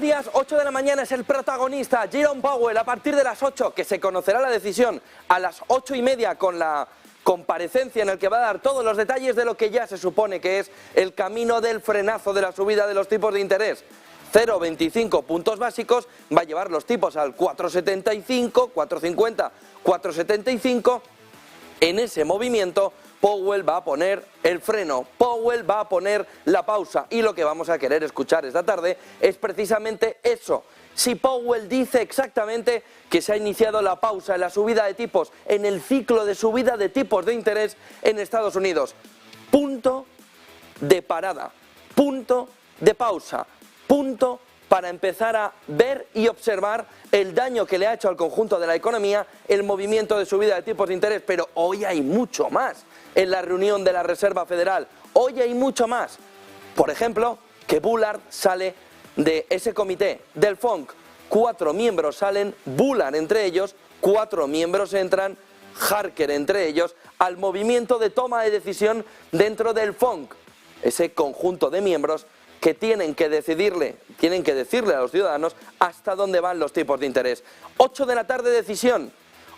días, 8 de la mañana es el protagonista, Jerome Powell, a partir de las 8, que se conocerá la decisión, a las 8:30 con la comparecencia en el que va a dar todos los detalles de lo que ya se supone que es el camino del frenazo de la subida de los tipos de interés. 0,25 puntos básicos, va a llevar los tipos al 4,75, 4,50, 4,75. En ese movimiento Powell va a poner el freno, Powell va a poner la pausa, y lo que vamos a querer escuchar esta tarde es precisamente eso. Si Powell dice exactamente que se ha iniciado la pausa en la subida de tipos, en el ciclo de subida de tipos de interés en Estados Unidos, punto de parada, punto de pausa, punto para empezar a ver y observar el daño que le ha hecho al conjunto de la economía el movimiento de subida de tipos de interés. Pero hoy hay mucho más en la reunión de la Reserva Federal, hoy hay mucho más. Por ejemplo, que Bullard sale de ese comité del FONC, 4 miembros salen, Bullard entre ellos, 4 miembros entran, Harker entre ellos, al movimiento de toma de decisión dentro del FONC, ese conjunto de miembros que tienen que decirle a los ciudadanos hasta dónde van los tipos de interés. 8 de la tarde decisión,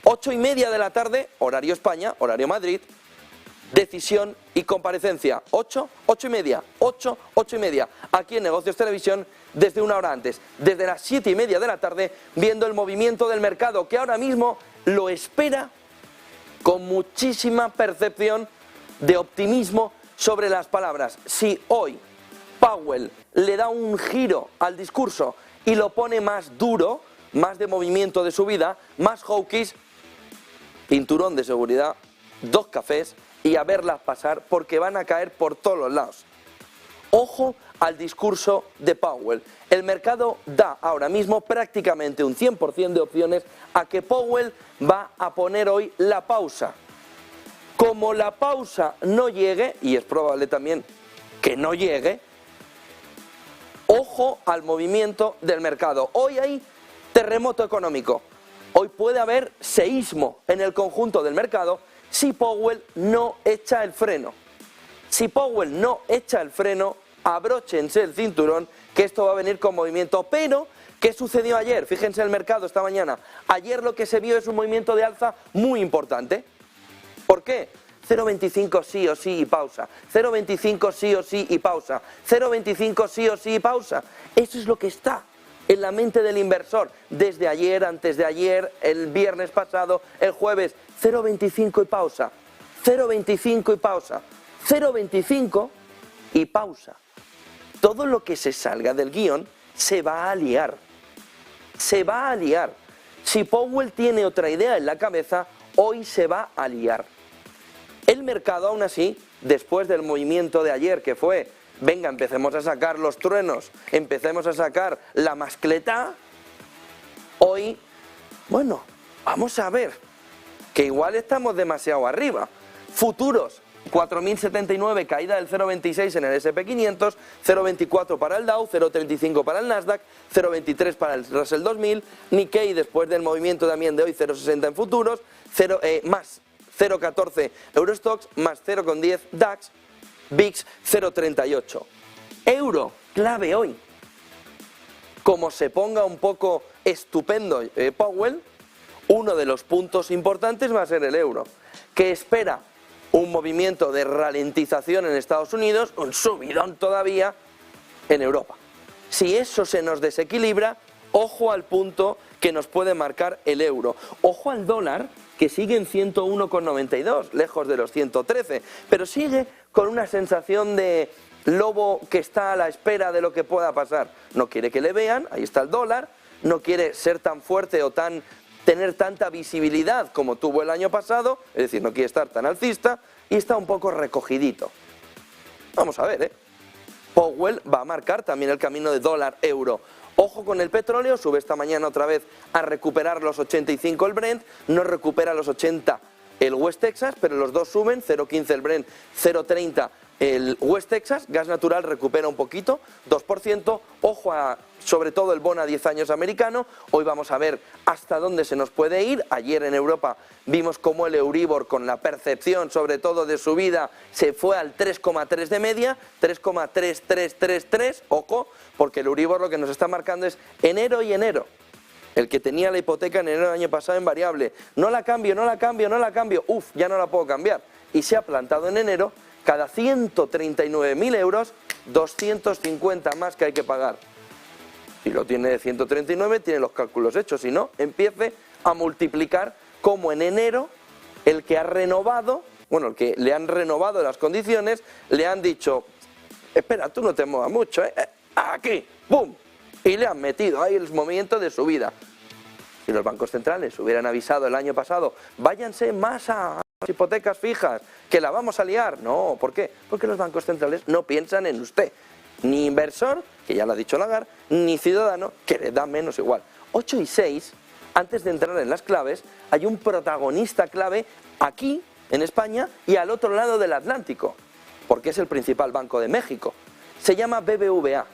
8:30 de la tarde, horario España, horario Madrid, decisión y comparecencia. 8, 8:30, 8, 8:30, aquí en Negocios Televisión, desde una hora antes, desde las 7:30 de la tarde, viendo el movimiento del mercado, que ahora mismo lo espera con muchísima percepción de optimismo sobre las palabras. Si hoy Powell le da un giro al discurso y lo pone más duro, más de movimiento de subida, más hawkish, cinturón de seguridad, 2 cafés y a verlas pasar, porque van a caer por todos los lados. Ojo al discurso de Powell. El mercado da ahora mismo prácticamente un 100% de opciones a que Powell va a poner hoy la pausa. Como la pausa no llegue, y es probable también que no llegue, ojo al movimiento del mercado. Hoy hay terremoto económico. Hoy puede haber seísmo en el conjunto del mercado si Powell no echa el freno. Si Powell no echa el freno, abróchense el cinturón, que esto va a venir con movimiento. Pero, ¿qué sucedió ayer? Fíjense el mercado esta mañana. Ayer lo que se vio es un movimiento de alza muy importante. ¿Por qué? 0,25 sí o sí y pausa, 0,25 sí o sí y pausa, 0,25 sí o sí y pausa. Eso es lo que está en la mente del inversor desde ayer, antes de ayer, el viernes pasado, el jueves. 0,25 y pausa, 0,25 y pausa, 0,25 y pausa. Todo lo que se salga del guión se va a liar, se va a liar. Si Powell tiene otra idea en la cabeza, hoy se va a liar. El mercado, aún así, después del movimiento de ayer, que fue, venga, empecemos a sacar los truenos, empecemos a sacar la mascleta, hoy, bueno, vamos a ver, que igual estamos demasiado arriba. Futuros, 4.079, caída del 0,26 en el S&P 500, 0,24 para el Dow, 0,35 para el Nasdaq, 0,23 para el Russell 2000, Nikkei después del movimiento también de hoy, 0,60 en futuros, más 0,14 Eurostoxx, más 0,10 DAX, VIX 0,38. Euro, clave hoy. Como se ponga un poco estupendo Powell, uno de los puntos importantes va a ser el euro, que espera un movimiento de ralentización en Estados Unidos, un subidón todavía en Europa. Si eso se nos desequilibra, ojo al punto que nos puede marcar el euro. Ojo al dólar, que sigue en 101,92, lejos de los 113, pero sigue con una sensación de lobo que está a la espera de lo que pueda pasar. No quiere que le vean, ahí está el dólar, no quiere ser tan fuerte o tener tanta visibilidad como tuvo el año pasado, es decir, no quiere estar tan alcista y está un poco recogidito. Vamos a ver, Powell va a marcar también el camino de dólar-euro. Ojo con el petróleo, sube esta mañana otra vez a recuperar los 85 el Brent, no recupera los 80 el West Texas, pero los dos suben, 0,15 el Brent, 0,30 El West Texas, gas natural, recupera un poquito, 2%, ojo a sobre todo el bono a 10 años americano. Hoy vamos a ver hasta dónde se nos puede ir. Ayer en Europa vimos cómo el Euribor, con la percepción sobre todo de subida, se fue al 3,3 de media, 3,3333, ojo, porque el Euribor lo que nos está marcando es enero y enero. El que tenía la hipoteca en enero del año pasado en variable, no la cambio, no la cambio, no la cambio, ya no la puedo cambiar. Y se ha plantado en enero, cada 139.000 euros, 250 más que hay que pagar. Si lo tiene de 139, tiene los cálculos hechos. Si no, empiece a multiplicar como en enero el que ha renovado, bueno, el que le han renovado las condiciones, le han dicho, espera, tú no te muevas mucho, aquí, ¡pum! Y le han metido ahí el movimiento de subida. Si los bancos centrales hubieran avisado el año pasado, váyanse más a las hipotecas fijas, que la vamos a liar. No, ¿por qué? Porque los bancos centrales no piensan en usted. Ni inversor, que ya lo ha dicho Lagarde, ni ciudadano, que le da menos igual. 8 y 6, antes de entrar en las claves, hay un protagonista clave aquí, en España, y al otro lado del Atlántico, porque es el principal banco de México. Se llama BBVA.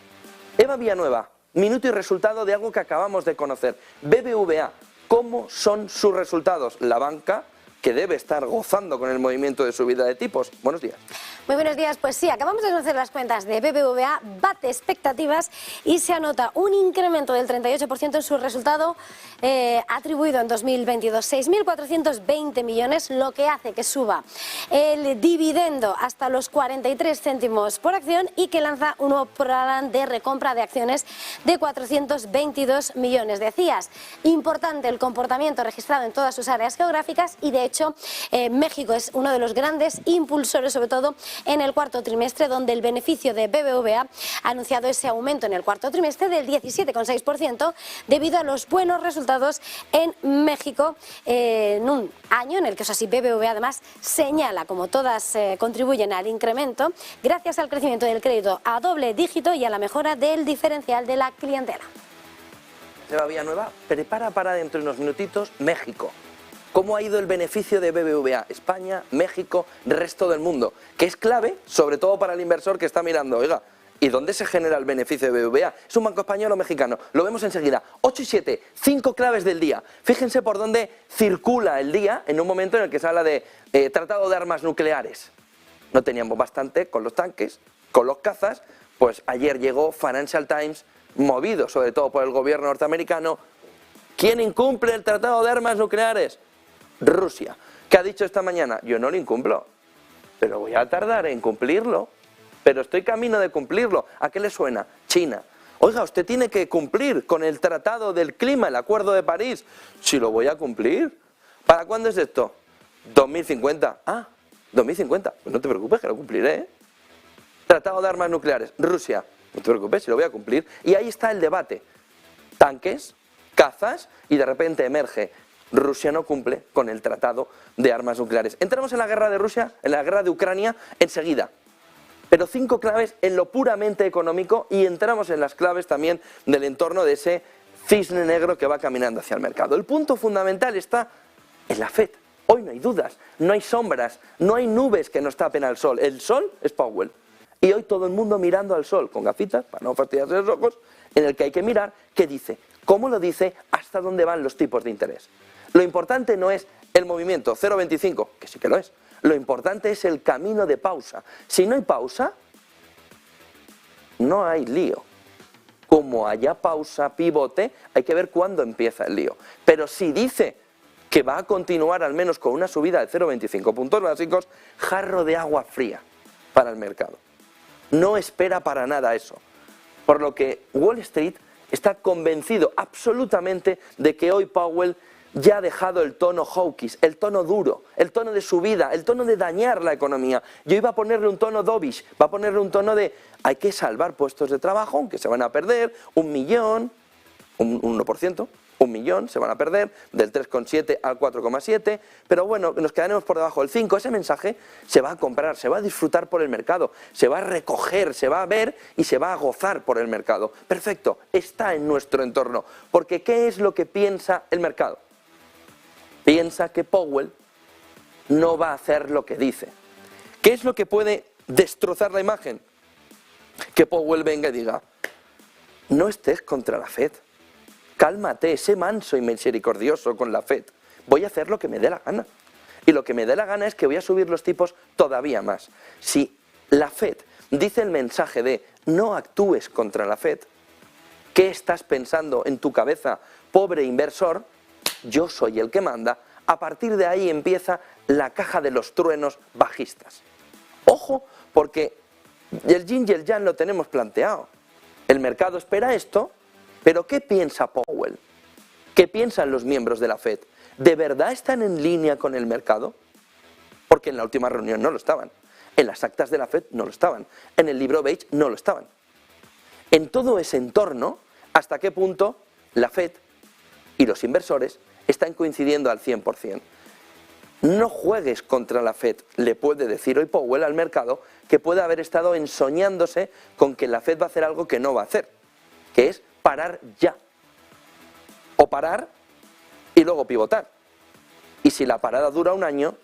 Eva Villanueva, minuto y resultado de algo que acabamos de conocer. BBVA, ¿cómo son sus resultados? La banca que debe estar gozando con el movimiento de subida de tipos. Buenos días. Muy buenos días. Pues sí, acabamos de conocer las cuentas de BBVA, bate expectativas y se anota un incremento del 38% en su resultado atribuido en 2022, 6.420 millones, lo que hace que suba el dividendo hasta los 43 céntimos por acción y que lanza un nuevo plan de recompra de acciones de 422 millones. Decías, importante el comportamiento registrado en todas sus áreas geográficas y de hecho México es uno de los grandes impulsores, sobre todo en el cuarto trimestre, donde el beneficio de BBVA ha anunciado ese aumento en el cuarto trimestre del 17,6% debido a los buenos resultados en México en un año en el que, eso sí, BBVA además señala como todas contribuyen al incremento gracias al crecimiento del crédito a doble dígito y a la mejora del diferencial de la clientela. Eva Villanueva prepara para dentro de unos minutitos México. ¿Cómo ha ido el beneficio de BBVA? España, México, resto del mundo, que es clave, sobre todo para el inversor que está mirando, oiga, ¿y dónde se genera el beneficio de BBVA? ¿Es un banco español o mexicano? Lo vemos enseguida. 8 y 7, 5 claves del día. Fíjense por dónde circula el día en un momento en el que se habla de tratado de armas nucleares. No teníamos bastante con los tanques, con los cazas, pues ayer llegó Financial Times, movido sobre todo por el gobierno norteamericano. ¿Quién incumple el tratado de armas nucleares? Rusia. ¿Qué ha dicho esta mañana? Yo no lo incumplo, pero voy a tardar en cumplirlo, pero estoy camino de cumplirlo. ¿A qué le suena? China. Oiga, usted tiene que cumplir con el tratado del clima, el acuerdo de París. Si lo voy a cumplir. ¿Para cuándo es esto? 2050. Ah, 2050. Pues no te preocupes que lo cumpliré, ¿eh? Tratado de armas nucleares. Rusia. No te preocupes, si lo voy a cumplir. Y ahí está el debate. Tanques, cazas y de repente emerge. Rusia no cumple con el tratado de armas nucleares. Entramos en la guerra de Rusia, en la guerra de Ucrania, enseguida. Pero 5 claves en lo puramente económico y entramos en las claves también del entorno de ese cisne negro que va caminando hacia el mercado. El punto fundamental está en la FED. Hoy no hay dudas, no hay sombras, no hay nubes que nos tapen al sol. El sol es Powell. Y hoy todo el mundo mirando al sol con gafitas, para no fastidiarse los ojos, en el que hay que mirar qué dice, cómo lo dice, hasta dónde van los tipos de interés. Lo importante no es el movimiento 0,25, que sí que lo es. Lo importante es el camino de pausa. Si no hay pausa, no hay lío. Como haya pausa, pivote, hay que ver cuándo empieza el lío. Pero si dice que va a continuar al menos con una subida de 0,25 puntos básicos, jarro de agua fría para el mercado. No espera para nada eso. Por lo que Wall Street está convencido absolutamente de que hoy Powell ya ha dejado el tono hawkish, el tono duro, el tono de subida, el tono de dañar la economía. Y hoy va a ponerle un tono dovish, va a ponerle un tono de hay que salvar puestos de trabajo, aunque se van a perder 1 millón, un 1%, 1 millón se van a perder, del 3,7 al 4,7, pero bueno, nos quedaremos por debajo del 5. Ese mensaje se va a comprar, se va a disfrutar por el mercado, se va a recoger, se va a ver y se va a gozar por el mercado. Perfecto, está en nuestro entorno, porque ¿qué es lo que piensa el mercado? Piensa que Powell no va a hacer lo que dice. ¿Qué es lo que puede destrozar la imagen? Que Powell venga y diga, no estés contra la FED, cálmate, sé manso y misericordioso con la FED, voy a hacer lo que me dé la gana. Y lo que me dé la gana es que voy a subir los tipos todavía más. Si la FED dice el mensaje de no actúes contra la FED, ¿qué estás pensando en tu cabeza, pobre inversor? Yo soy el que manda. A partir de ahí empieza la caja de los truenos bajistas. Ojo, porque el yin y el yang lo tenemos planteado. El mercado espera esto, pero ¿qué piensa Powell? ¿Qué piensan los miembros de la FED? ¿De verdad están en línea con el mercado? Porque en la última reunión no lo estaban. En las actas de la FED no lo estaban. En el libro beige no lo estaban. En todo ese entorno, ¿hasta qué punto la FED y los inversores están coincidiendo al 100%? No juegues contra la FED, le puede decir hoy Powell al mercado, que puede haber estado ensoñándose con que la FED va a hacer algo que no va a hacer, que es parar ya. O parar y luego pivotar. Y si la parada dura un año,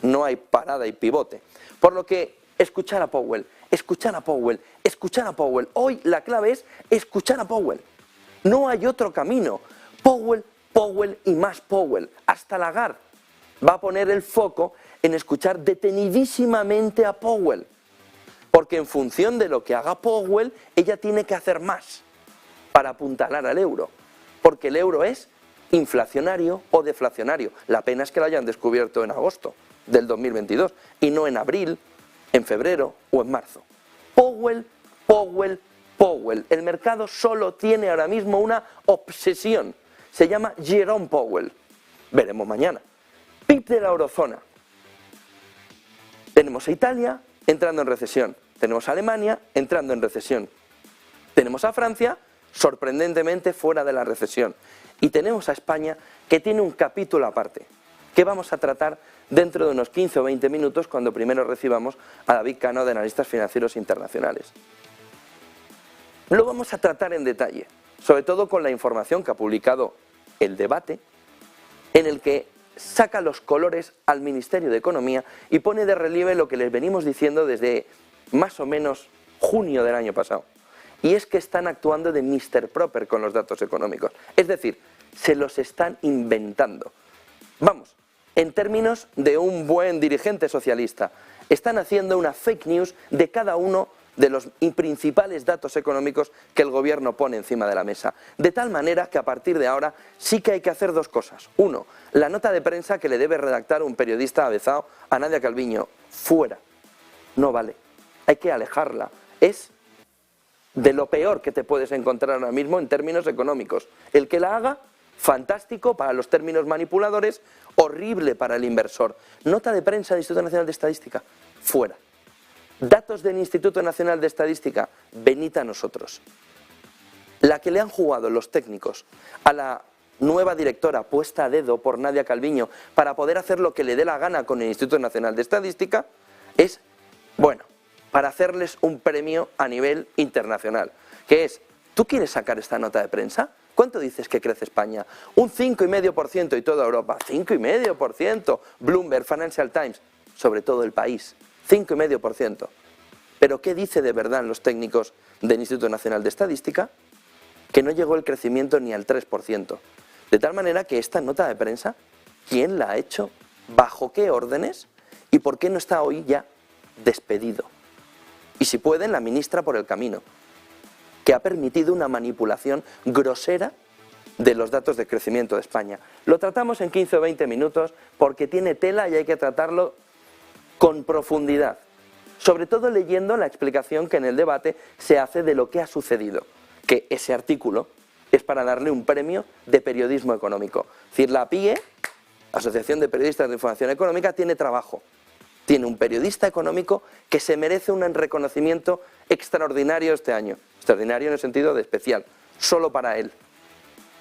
no hay parada y pivote. Por lo que escuchar a Powell, escuchar a Powell, escuchar a Powell. Hoy la clave es escuchar a Powell. No hay otro camino. Powell, Powell y más Powell. Hasta Lagarde va a poner el foco en escuchar detenidísimamente a Powell. Porque en función de lo que haga Powell, ella tiene que hacer más para apuntalar al euro. Porque el euro es inflacionario o deflacionario. La pena es que lo hayan descubierto en agosto del 2022 y no en abril, en febrero o en marzo. Powell, Powell, Powell. El mercado solo tiene ahora mismo una obsesión. Se llama Jerome Powell. Veremos mañana. PIB de la eurozona. Tenemos a Italia entrando en recesión. Tenemos a Alemania entrando en recesión. Tenemos a Francia sorprendentemente fuera de la recesión. Y tenemos a España, que tiene un capítulo aparte, que vamos a tratar dentro de unos 15 o 20 minutos cuando primero recibamos a David Cano de Analistas Financieros Internacionales. Lo vamos a tratar en detalle, sobre todo con la información que ha publicado El Debate, en el que saca los colores al Ministerio de Economía y pone de relieve lo que les venimos diciendo desde más o menos junio del año pasado. Y es que están actuando de Mr. Proper con los datos económicos. Es decir, se los están inventando. Vamos, en términos de un buen dirigente socialista, están haciendo una fake news de cada uno de los principales datos económicos que el gobierno pone encima de la mesa. De tal manera que a partir de ahora sí que hay que hacer dos cosas. Uno, la nota de prensa que le debe redactar un periodista avezado a Nadia Calviño. Fuera. No vale. Hay que alejarla. Es de lo peor que te puedes encontrar ahora mismo en términos económicos. El que la haga, fantástico para los términos manipuladores, horrible para el inversor. Nota de prensa del Instituto Nacional de Estadística, fuera. Datos del Instituto Nacional de Estadística, venid a nosotros. La que le han jugado los técnicos a la nueva directora puesta a dedo por Nadia Calviño para poder hacer lo que le dé la gana con el Instituto Nacional de Estadística es, bueno, para hacerles un premio a nivel internacional, que es, ¿tú quieres sacar esta nota de prensa? ¿Cuánto dices que crece España? Un 5,5% y toda Europa, 5,5%, Bloomberg, Financial Times, sobre todo el país, 5,5%. ¿Pero qué dice de verdad los técnicos del Instituto Nacional de Estadística? Que no llegó el crecimiento ni al 3%. De tal manera que esta nota de prensa, ¿quién la ha hecho? ¿Bajo qué órdenes? ¿Y por qué no está hoy ya despedido? Y si pueden, la ministra por el camino, que ha permitido una manipulación grosera de los datos de crecimiento de España. Lo tratamos en 15 o 20 minutos porque tiene tela y hay que tratarlo con profundidad. Sobre todo leyendo la explicación que en el debate se hace de lo que ha sucedido. Que ese artículo es para darle un premio de periodismo económico. Es decir, la APIE, Asociación de Periodistas de Información Económica, tiene trabajo. Tiene un periodista económico que se merece un reconocimiento extraordinario este año. Extraordinario en el sentido de especial, solo para él.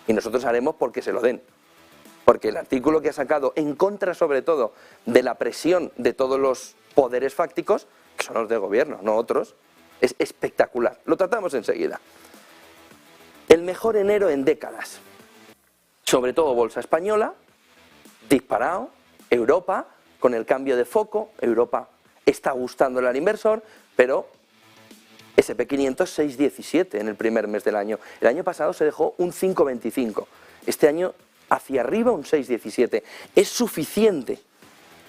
Y nosotros haremos porque se lo den. Porque el artículo que ha sacado, en contra sobre todo de la presión de todos los poderes fácticos, que son los de gobierno, no otros, es espectacular. Lo tratamos enseguida. El mejor enero en décadas. Sobre todo bolsa española, disparado, Europa, con el cambio de foco, Europa está gustándole al inversor, pero SP500 6,17 en el primer mes del año. El año pasado se dejó un 5,25. Este año hacia arriba un 6,17. ¿Es suficiente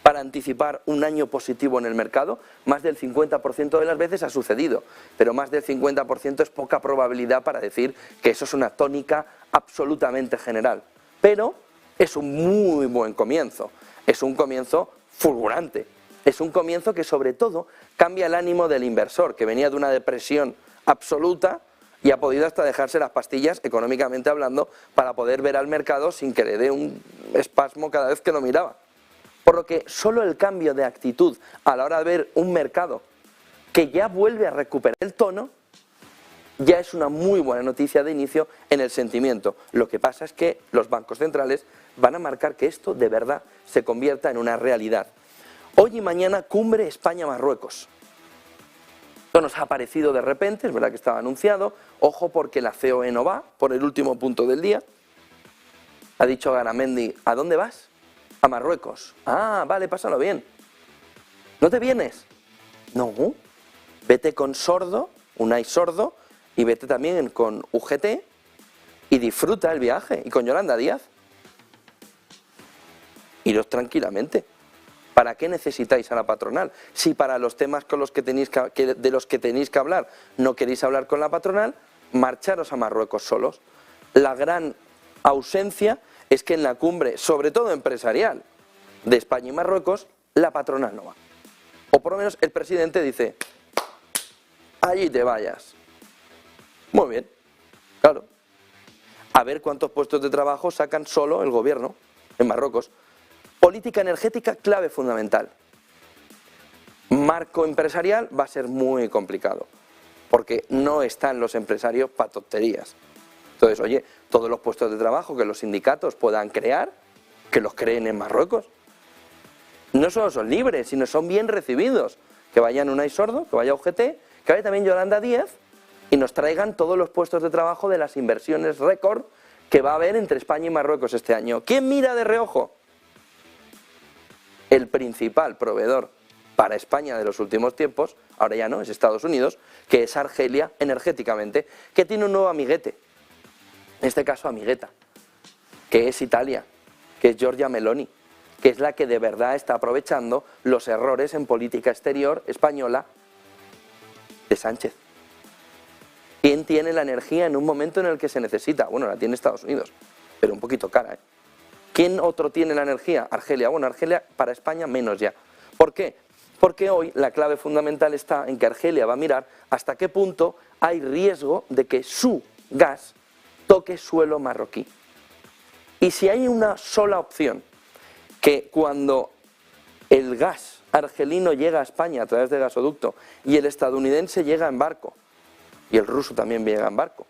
para anticipar un año positivo en el mercado? Más del 50% de las veces ha sucedido, pero más del 50% es poca probabilidad para decir que eso es una tónica absolutamente general. Pero es un muy buen comienzo, es un comienzo fulgurante, es un comienzo que sobre todo cambia el ánimo del inversor, que venía de una depresión absoluta y ha podido hasta dejarse las pastillas, económicamente hablando, para poder ver al mercado sin que le dé un espasmo cada vez que lo miraba. Por lo que solo el cambio de actitud a la hora de ver un mercado que ya vuelve a recuperar el tono, ya es una muy buena noticia de inicio en el sentimiento. Lo que pasa es que los bancos centrales van a marcar que esto de verdad se convierta en una realidad. Hoy y mañana cumbre España-Marruecos. Esto nos ha aparecido de repente, es verdad que estaba anunciado. Ojo porque la COE no va por el último punto del día. Ha dicho Garamendi, ¿a dónde vas? A Marruecos. Ah, vale, pásalo bien. ¿No te vienes? No. Vete con Sordo, Unai Sordo, y vete también con UGT y disfruta el viaje. Y con Yolanda Díaz. Iros tranquilamente. ¿Para qué necesitáis a la patronal? Si para los temas con los que de los que tenéis que hablar no queréis hablar con la patronal, marcharos a Marruecos solos. La gran ausencia es que en la cumbre, sobre todo empresarial, de España y Marruecos, la patronal no va. O por lo menos el presidente dice, allí te vayas. Muy bien, claro. A ver cuántos puestos de trabajo sacan solo el gobierno en Marruecos. Política energética, clave fundamental. Marco empresarial va a ser muy complicado, porque no están los empresarios para tonterías. Entonces, oye, todos los puestos de trabajo que los sindicatos puedan crear, que los creen en Marruecos. No solo son libres, sino son bien recibidos. Que vayan Unai Sordo, que vaya UGT, que vaya también Yolanda Díaz y nos traigan todos los puestos de trabajo de las inversiones récord que va a haber entre España y Marruecos este año. ¿Quién mira de reojo? El principal proveedor para España de los últimos tiempos, ahora ya no, es Estados Unidos, que es Argelia energéticamente, que tiene un nuevo amiguete, en este caso amigueta, que es Italia, que es Giorgia Meloni, que es la que de verdad está aprovechando los errores en política exterior española de Sánchez. ¿Quién tiene la energía en un momento en el que se necesita? Bueno, la tiene Estados Unidos, pero un poquito cara, ¿eh? ¿Quién otro tiene la energía? Argelia. Bueno, Argelia para España menos ya. ¿Por qué? Porque hoy la clave fundamental está en que Argelia va a mirar hasta qué punto hay riesgo de que su gas toque suelo marroquí. Y si hay una sola opción, que cuando el gas argelino llega a España a través de gasoducto y el estadounidense llega en barco, y el ruso también llega en barco,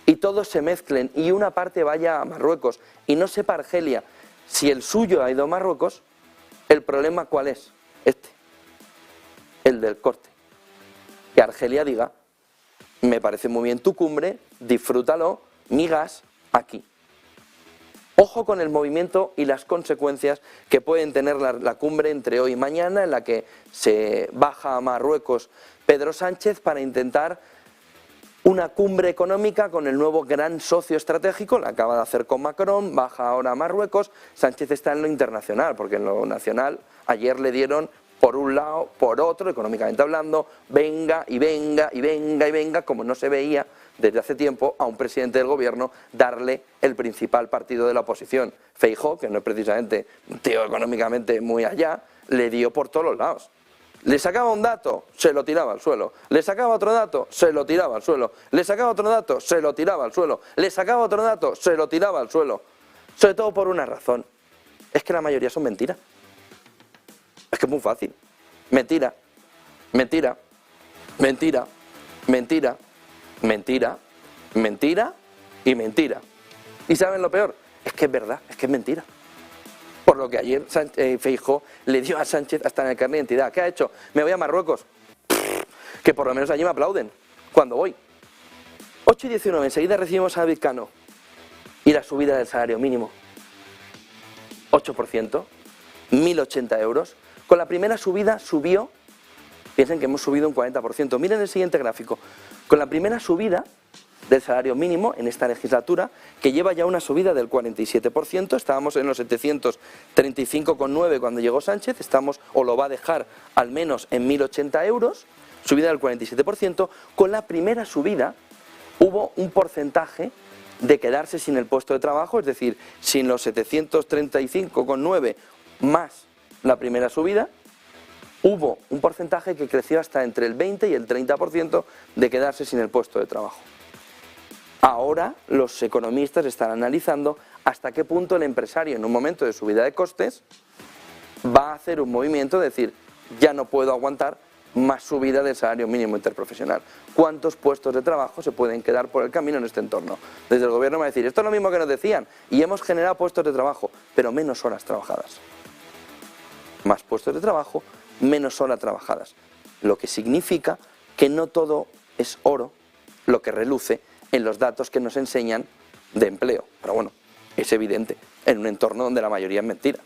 y todos se mezclen y una parte vaya a Marruecos y no sepa Argelia si el suyo ha ido a Marruecos, ¿el problema cuál es? El del corte. Que Argelia diga, me parece muy bien tu cumbre, disfrútalo, mi gas aquí. Ojo con el movimiento y las consecuencias que pueden tener la cumbre entre hoy y mañana, en la que se baja a Marruecos Pedro Sánchez para intentar una cumbre económica con el nuevo gran socio estratégico, la acaba de hacer con Macron, baja ahora a Marruecos. Sánchez está en lo internacional, porque en lo nacional ayer le dieron por un lado, por otro, económicamente hablando, venga y venga y venga y venga, como no se veía desde hace tiempo a un presidente del gobierno darle el principal partido de la oposición. Feijóo, que no es precisamente un tío económicamente muy allá, le dio por todos los lados. Le sacaba un dato, se lo tiraba al suelo. Le sacaba otro dato, se lo tiraba al suelo. Le sacaba otro dato, se lo tiraba al suelo. Le sacaba otro dato, se lo tiraba al suelo. Sobre todo por una razón. Es que la mayoría son mentiras. Es que es muy fácil. Mentira, mentira, mentira, mentira, mentira, mentira y mentira. ¿Y saben lo peor? Es que es verdad, es que es mentira. Por lo que ayer Feijóo le dio a Sánchez hasta en el carnet de identidad. ¿Qué ha hecho? Me voy a Marruecos. Que por lo menos allí me aplauden cuando voy. 8:19, enseguida recibimos a David Cano. Y la subida del salario mínimo. 8%, 1.080 euros. Con la primera subida subió Piensen que hemos subido un 40%. Miren el siguiente gráfico. Con la primera subida del salario mínimo en esta legislatura, que lleva ya una subida del 47%, estábamos en los 735,9 cuando llegó Sánchez, estamos, o lo va a dejar al menos en 1.080 euros, subida del 47%, con la primera subida hubo un porcentaje de quedarse sin el puesto de trabajo, es decir, sin los 735,9 más la primera subida, hubo un porcentaje que creció hasta entre el 20 y el 30% de quedarse sin el puesto de trabajo. Ahora los economistas están analizando hasta qué punto el empresario en un momento de subida de costes va a hacer un movimiento de decir, ya no puedo aguantar más subida del salario mínimo interprofesional. ¿Cuántos puestos de trabajo se pueden quedar por el camino en este entorno? Desde el gobierno va a decir, esto es lo mismo que nos decían y hemos generado puestos de trabajo, pero menos horas trabajadas. Más puestos de trabajo, menos horas trabajadas. Lo que significa que no todo es oro lo que reluce en los datos que nos enseñan de empleo. Pero bueno, es evidente en un entorno donde la mayoría es mentira.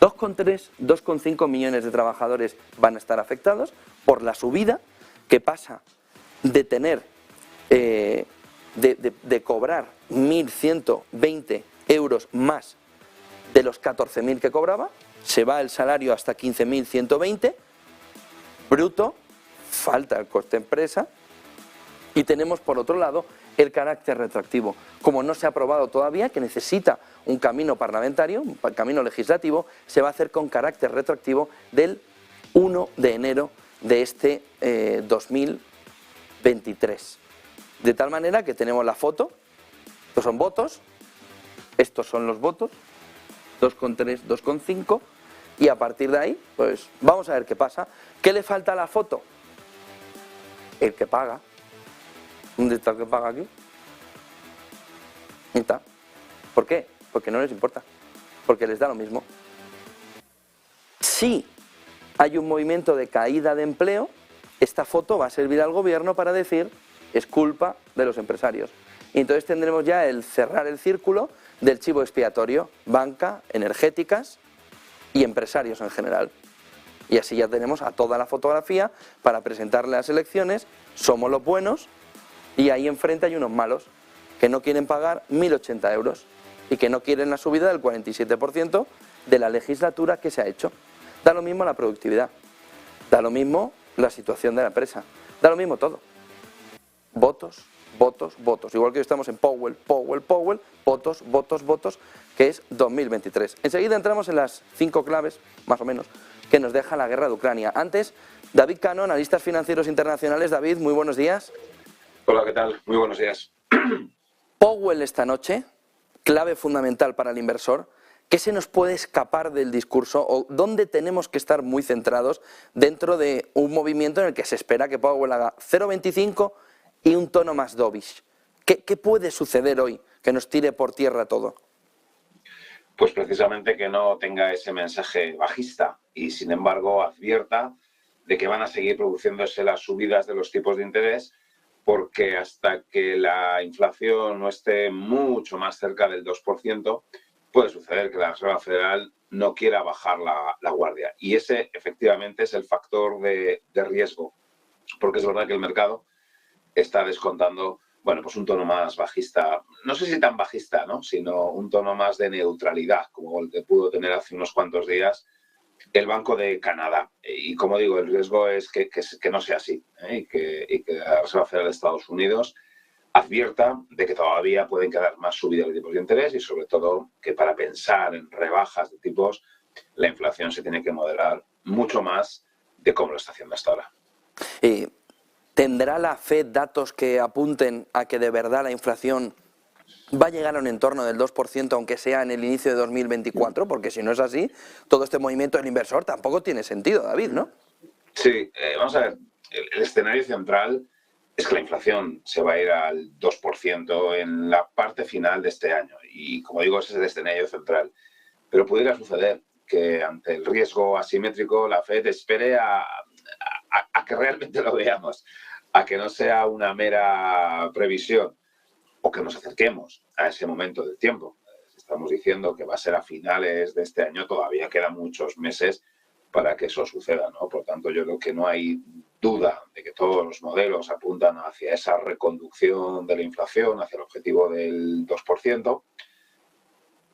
2,3, 2,5 millones de trabajadores van a estar afectados por la subida que pasa de tener, de cobrar 1.120 euros más de los 14.000 que cobraba, se va el salario hasta 15.120, bruto, falta el coste empresa, y tenemos por otro lado el carácter retroactivo. Como no se ha aprobado todavía, que necesita un camino parlamentario, un camino legislativo, se va a hacer con carácter retroactivo del 1 de enero de este 2023. De tal manera que tenemos la foto, estos son votos, estos son los votos, 2,3, 2,5, y a partir de ahí, pues vamos a ver qué pasa. ¿Qué le falta a la foto? El que paga. ¿Dónde está el que paga aquí? ¿Dónde está? ¿Por qué? Porque no les importa, porque les da lo mismo. Si hay un movimiento de caída de empleo, esta foto va a servir al gobierno para decir es culpa de los empresarios. Y entonces tendremos ya el cerrar el círculo del chivo expiatorio, banca, energéticas y empresarios en general. Y así ya tenemos a toda la fotografía para presentarle a las elecciones, somos los buenos, y ahí enfrente hay unos malos que no quieren pagar 1.080 euros y que no quieren la subida del 47% de la legislatura que se ha hecho. Da lo mismo la productividad, da lo mismo la situación de la empresa, da lo mismo todo. Votos, votos, votos. Igual que estamos en Powell, Powell, Powell, votos, votos, votos, que es 2023. Enseguida entramos en las 5 claves, más o menos, que nos deja la guerra de Ucrania. Antes, David Cano, analistas financieros internacionales. David, muy buenos días. Hola, ¿qué tal? Muy buenos días. Powell esta noche, clave fundamental para el inversor. ¿Qué se nos puede escapar del discurso o dónde tenemos que estar muy centrados dentro de un movimiento en el que se espera que Powell haga 0,25 y un tono más dovish? ¿Qué puede suceder hoy que nos tire por tierra todo? Pues precisamente que no tenga ese mensaje bajista y, sin embargo, advierta de que van a seguir produciéndose las subidas de los tipos de interés, porque hasta que la inflación no esté mucho más cerca del 2%, puede suceder que la Reserva Federal no quiera bajar la guardia. Y ese, efectivamente, es el factor de riesgo, porque es verdad que el mercado está descontando, bueno, pues un tono más bajista, no sé si tan bajista, ¿no?, sino un tono más de neutralidad, como el que pudo tener hace unos cuantos días el Banco de Canadá. Y como digo, el riesgo es que no sea así, y que la Reserva Federal de Estados Unidos advierta de que todavía pueden quedar más subidas de tipos de interés y, sobre todo, que para pensar en rebajas de tipos, la inflación se tiene que moderar mucho más de cómo lo está haciendo hasta ahora. ¿Tendrá la Fed datos que apunten a que de verdad la inflación va a llegar a un entorno del 2%, aunque sea en el inicio de 2024? Porque si no es así, todo este movimiento del inversor tampoco tiene sentido, David, ¿no? Sí, vamos a ver, el escenario central es que la inflación se va a ir al 2% en la parte final de este año. Y como digo, ese es el escenario central. Pero pudiera suceder que ante el riesgo asimétrico la Fed espere a que realmente lo veamos, a que no sea una mera previsión, o que nos acerquemos a ese momento del tiempo. Estamos diciendo que va a ser a finales de este año, todavía quedan muchos meses para que eso suceda, ¿no? Por tanto, yo creo que no hay duda de que todos los modelos apuntan hacia esa reconducción de la inflación, hacia el objetivo del 2%,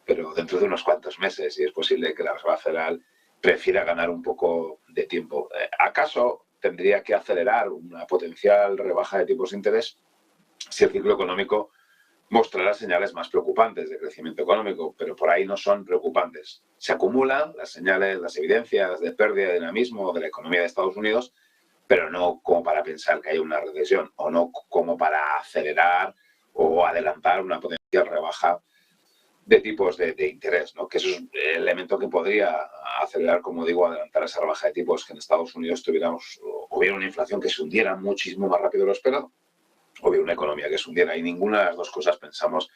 pero dentro de unos cuantos meses, y es posible que la Reserva Federal prefiera ganar un poco de tiempo. ¿Acaso tendría que acelerar una potencial rebaja de tipos de interés si el ciclo económico mostrará señales más preocupantes de crecimiento económico? Pero por ahí no son preocupantes. Se acumulan las señales, las evidencias de pérdida de dinamismo de la economía de Estados Unidos, pero no como para pensar que hay una recesión, o no como para acelerar o adelantar una potencial rebaja de tipos de interés, ¿no? Que eso es el elemento que podría acelerar, como digo, adelantar esa rebaja de tipos, que en Estados Unidos hubiera una inflación que se hundiera muchísimo más rápido de lo esperado, o hubiera una economía que se hundiera, y ninguna de las dos cosas pensamos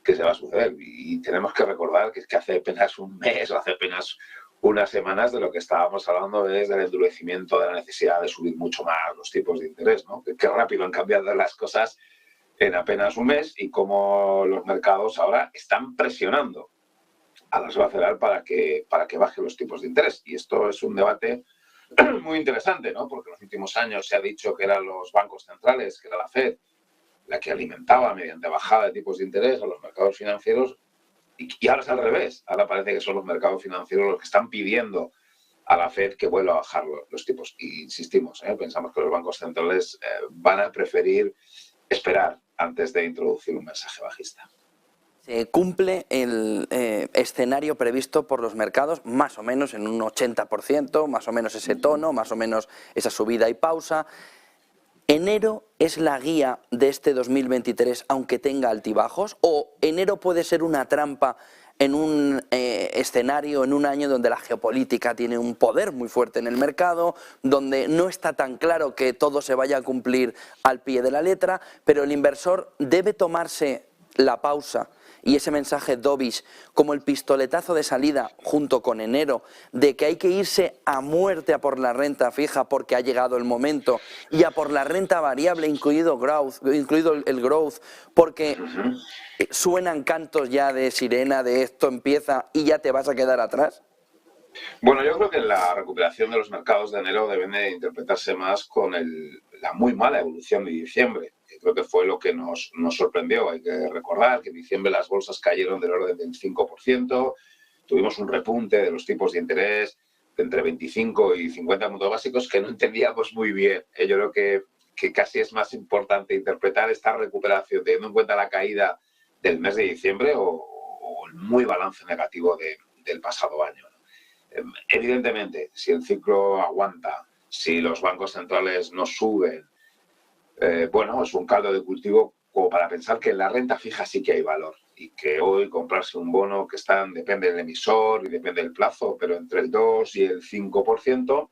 que se va a suceder. Y tenemos que recordar que es que hace apenas un mes o hace apenas unas semanas de lo que estábamos hablando es del endurecimiento de la necesidad de subir mucho más los tipos de interés, ¿no? Qué rápido han cambiado las cosas en apenas un mes, y cómo los mercados ahora están presionando a la Reserva Federal para que baje los tipos de interés. Y esto es un debate muy interesante, ¿no? Porque en los últimos años se ha dicho que eran los bancos centrales, que era la Fed, la que alimentaba mediante bajada de tipos de interés a los mercados financieros, y ahora es al revés. Ahora parece que son los mercados financieros los que están pidiendo a la Fed que vuelva a bajar los tipos. Y insistimos, pensamos que los bancos centrales van a preferir esperar antes de introducir un mensaje bajista. Se cumple el escenario previsto por los mercados, más o menos en un 80%, más o menos ese tono, más o menos esa subida y pausa. ¿Enero es la guía de este 2023 aunque tenga altibajos? ¿O enero puede ser una trampa en un escenario, en un año donde la geopolítica tiene un poder muy fuerte en el mercado, donde no está tan claro que todo se vaya a cumplir al pie de la letra, pero el inversor debe tomarse la pausa y ese mensaje dovish como el pistoletazo de salida junto con enero de que hay que irse a muerte a por la renta fija porque ha llegado el momento, y a por la renta variable, incluido el growth, porque suenan cantos ya de sirena de esto empieza y ya te vas a quedar atrás? Bueno, yo creo que la recuperación de los mercados de enero debe de interpretarse más con la muy mala evolución de diciembre, que creo que fue lo que nos sorprendió. Hay que recordar que en diciembre las bolsas cayeron del orden del 5%, tuvimos un repunte de los tipos de interés de entre 25 y 50 puntos básicos que no entendíamos muy bien. Yo creo que casi es más importante interpretar esta recuperación teniendo en cuenta la caída del mes de diciembre o el muy balance negativo del pasado año. Evidentemente, si el ciclo aguanta, si los bancos centrales no suben, bueno, es un caldo de cultivo como para pensar que en la renta fija sí que hay valor, y que hoy comprarse un bono que depende del emisor y depende del plazo, pero entre el 2 y el 5%,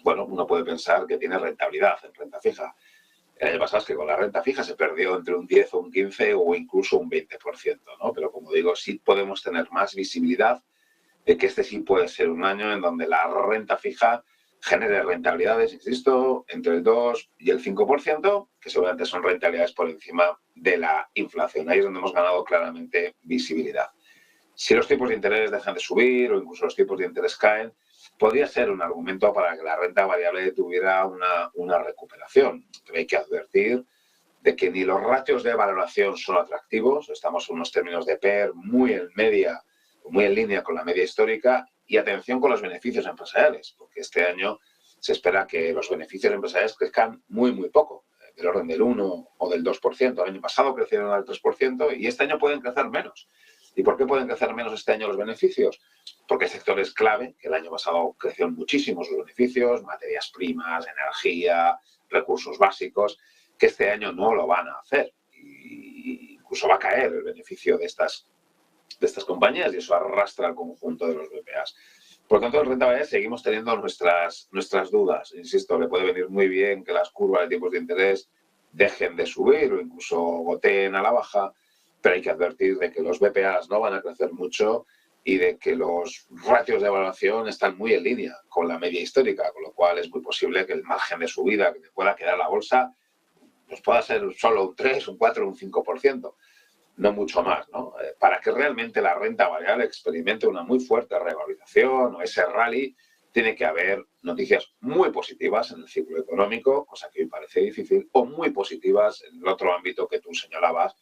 bueno, uno puede pensar que tiene rentabilidad en renta fija. El año pasado es que con la renta fija se perdió entre un 10 o un 15 o incluso un 20%, ¿no? Pero como digo, sí podemos tener más visibilidad de que este sí puede ser un año en donde la renta fija genere rentabilidades, insisto, entre el 2 y el 5%, que seguramente son rentabilidades por encima de la inflación. Ahí es donde hemos ganado claramente visibilidad. Si los tipos de interés dejan de subir o incluso los tipos de interés caen, podría ser un argumento para que la renta variable tuviera una recuperación. Pero hay que advertir de que ni los ratios de valoración son atractivos, estamos en unos términos de PER muy en línea con la media histórica, y atención con los beneficios empresariales, porque este año se espera que los beneficios empresariales crezcan muy, muy poco, del orden del 1 o del 2%. El año pasado crecieron al 3% y este año pueden crecer menos. ¿Y por qué pueden crecer menos este año los beneficios? Porque hay sectores clave, que el año pasado crecieron muchísimo sus beneficios, materias primas, energía, recursos básicos, que este año no lo van a hacer. Y incluso va a caer el beneficio de estas compañías, y eso arrastra al conjunto de los BPAs. Por lo tanto, en renta variable seguimos teniendo nuestras dudas. Insisto, le puede venir muy bien que las curvas de tipos de interés dejen de subir o incluso goteen a la baja, pero hay que advertir de que los BPAs no van a crecer mucho y de que los ratios de evaluación están muy en línea con la media histórica, con lo cual es muy posible que el margen de subida que te pueda quedar la bolsa pues pueda ser solo un 3, un 4, un 5%. No mucho más, ¿no? Para que realmente la renta variable experimente una muy fuerte revalorización o ese rally, tiene que haber noticias muy positivas en el ciclo económico, cosa que hoy parece difícil, o muy positivas en el otro ámbito que tú señalabas,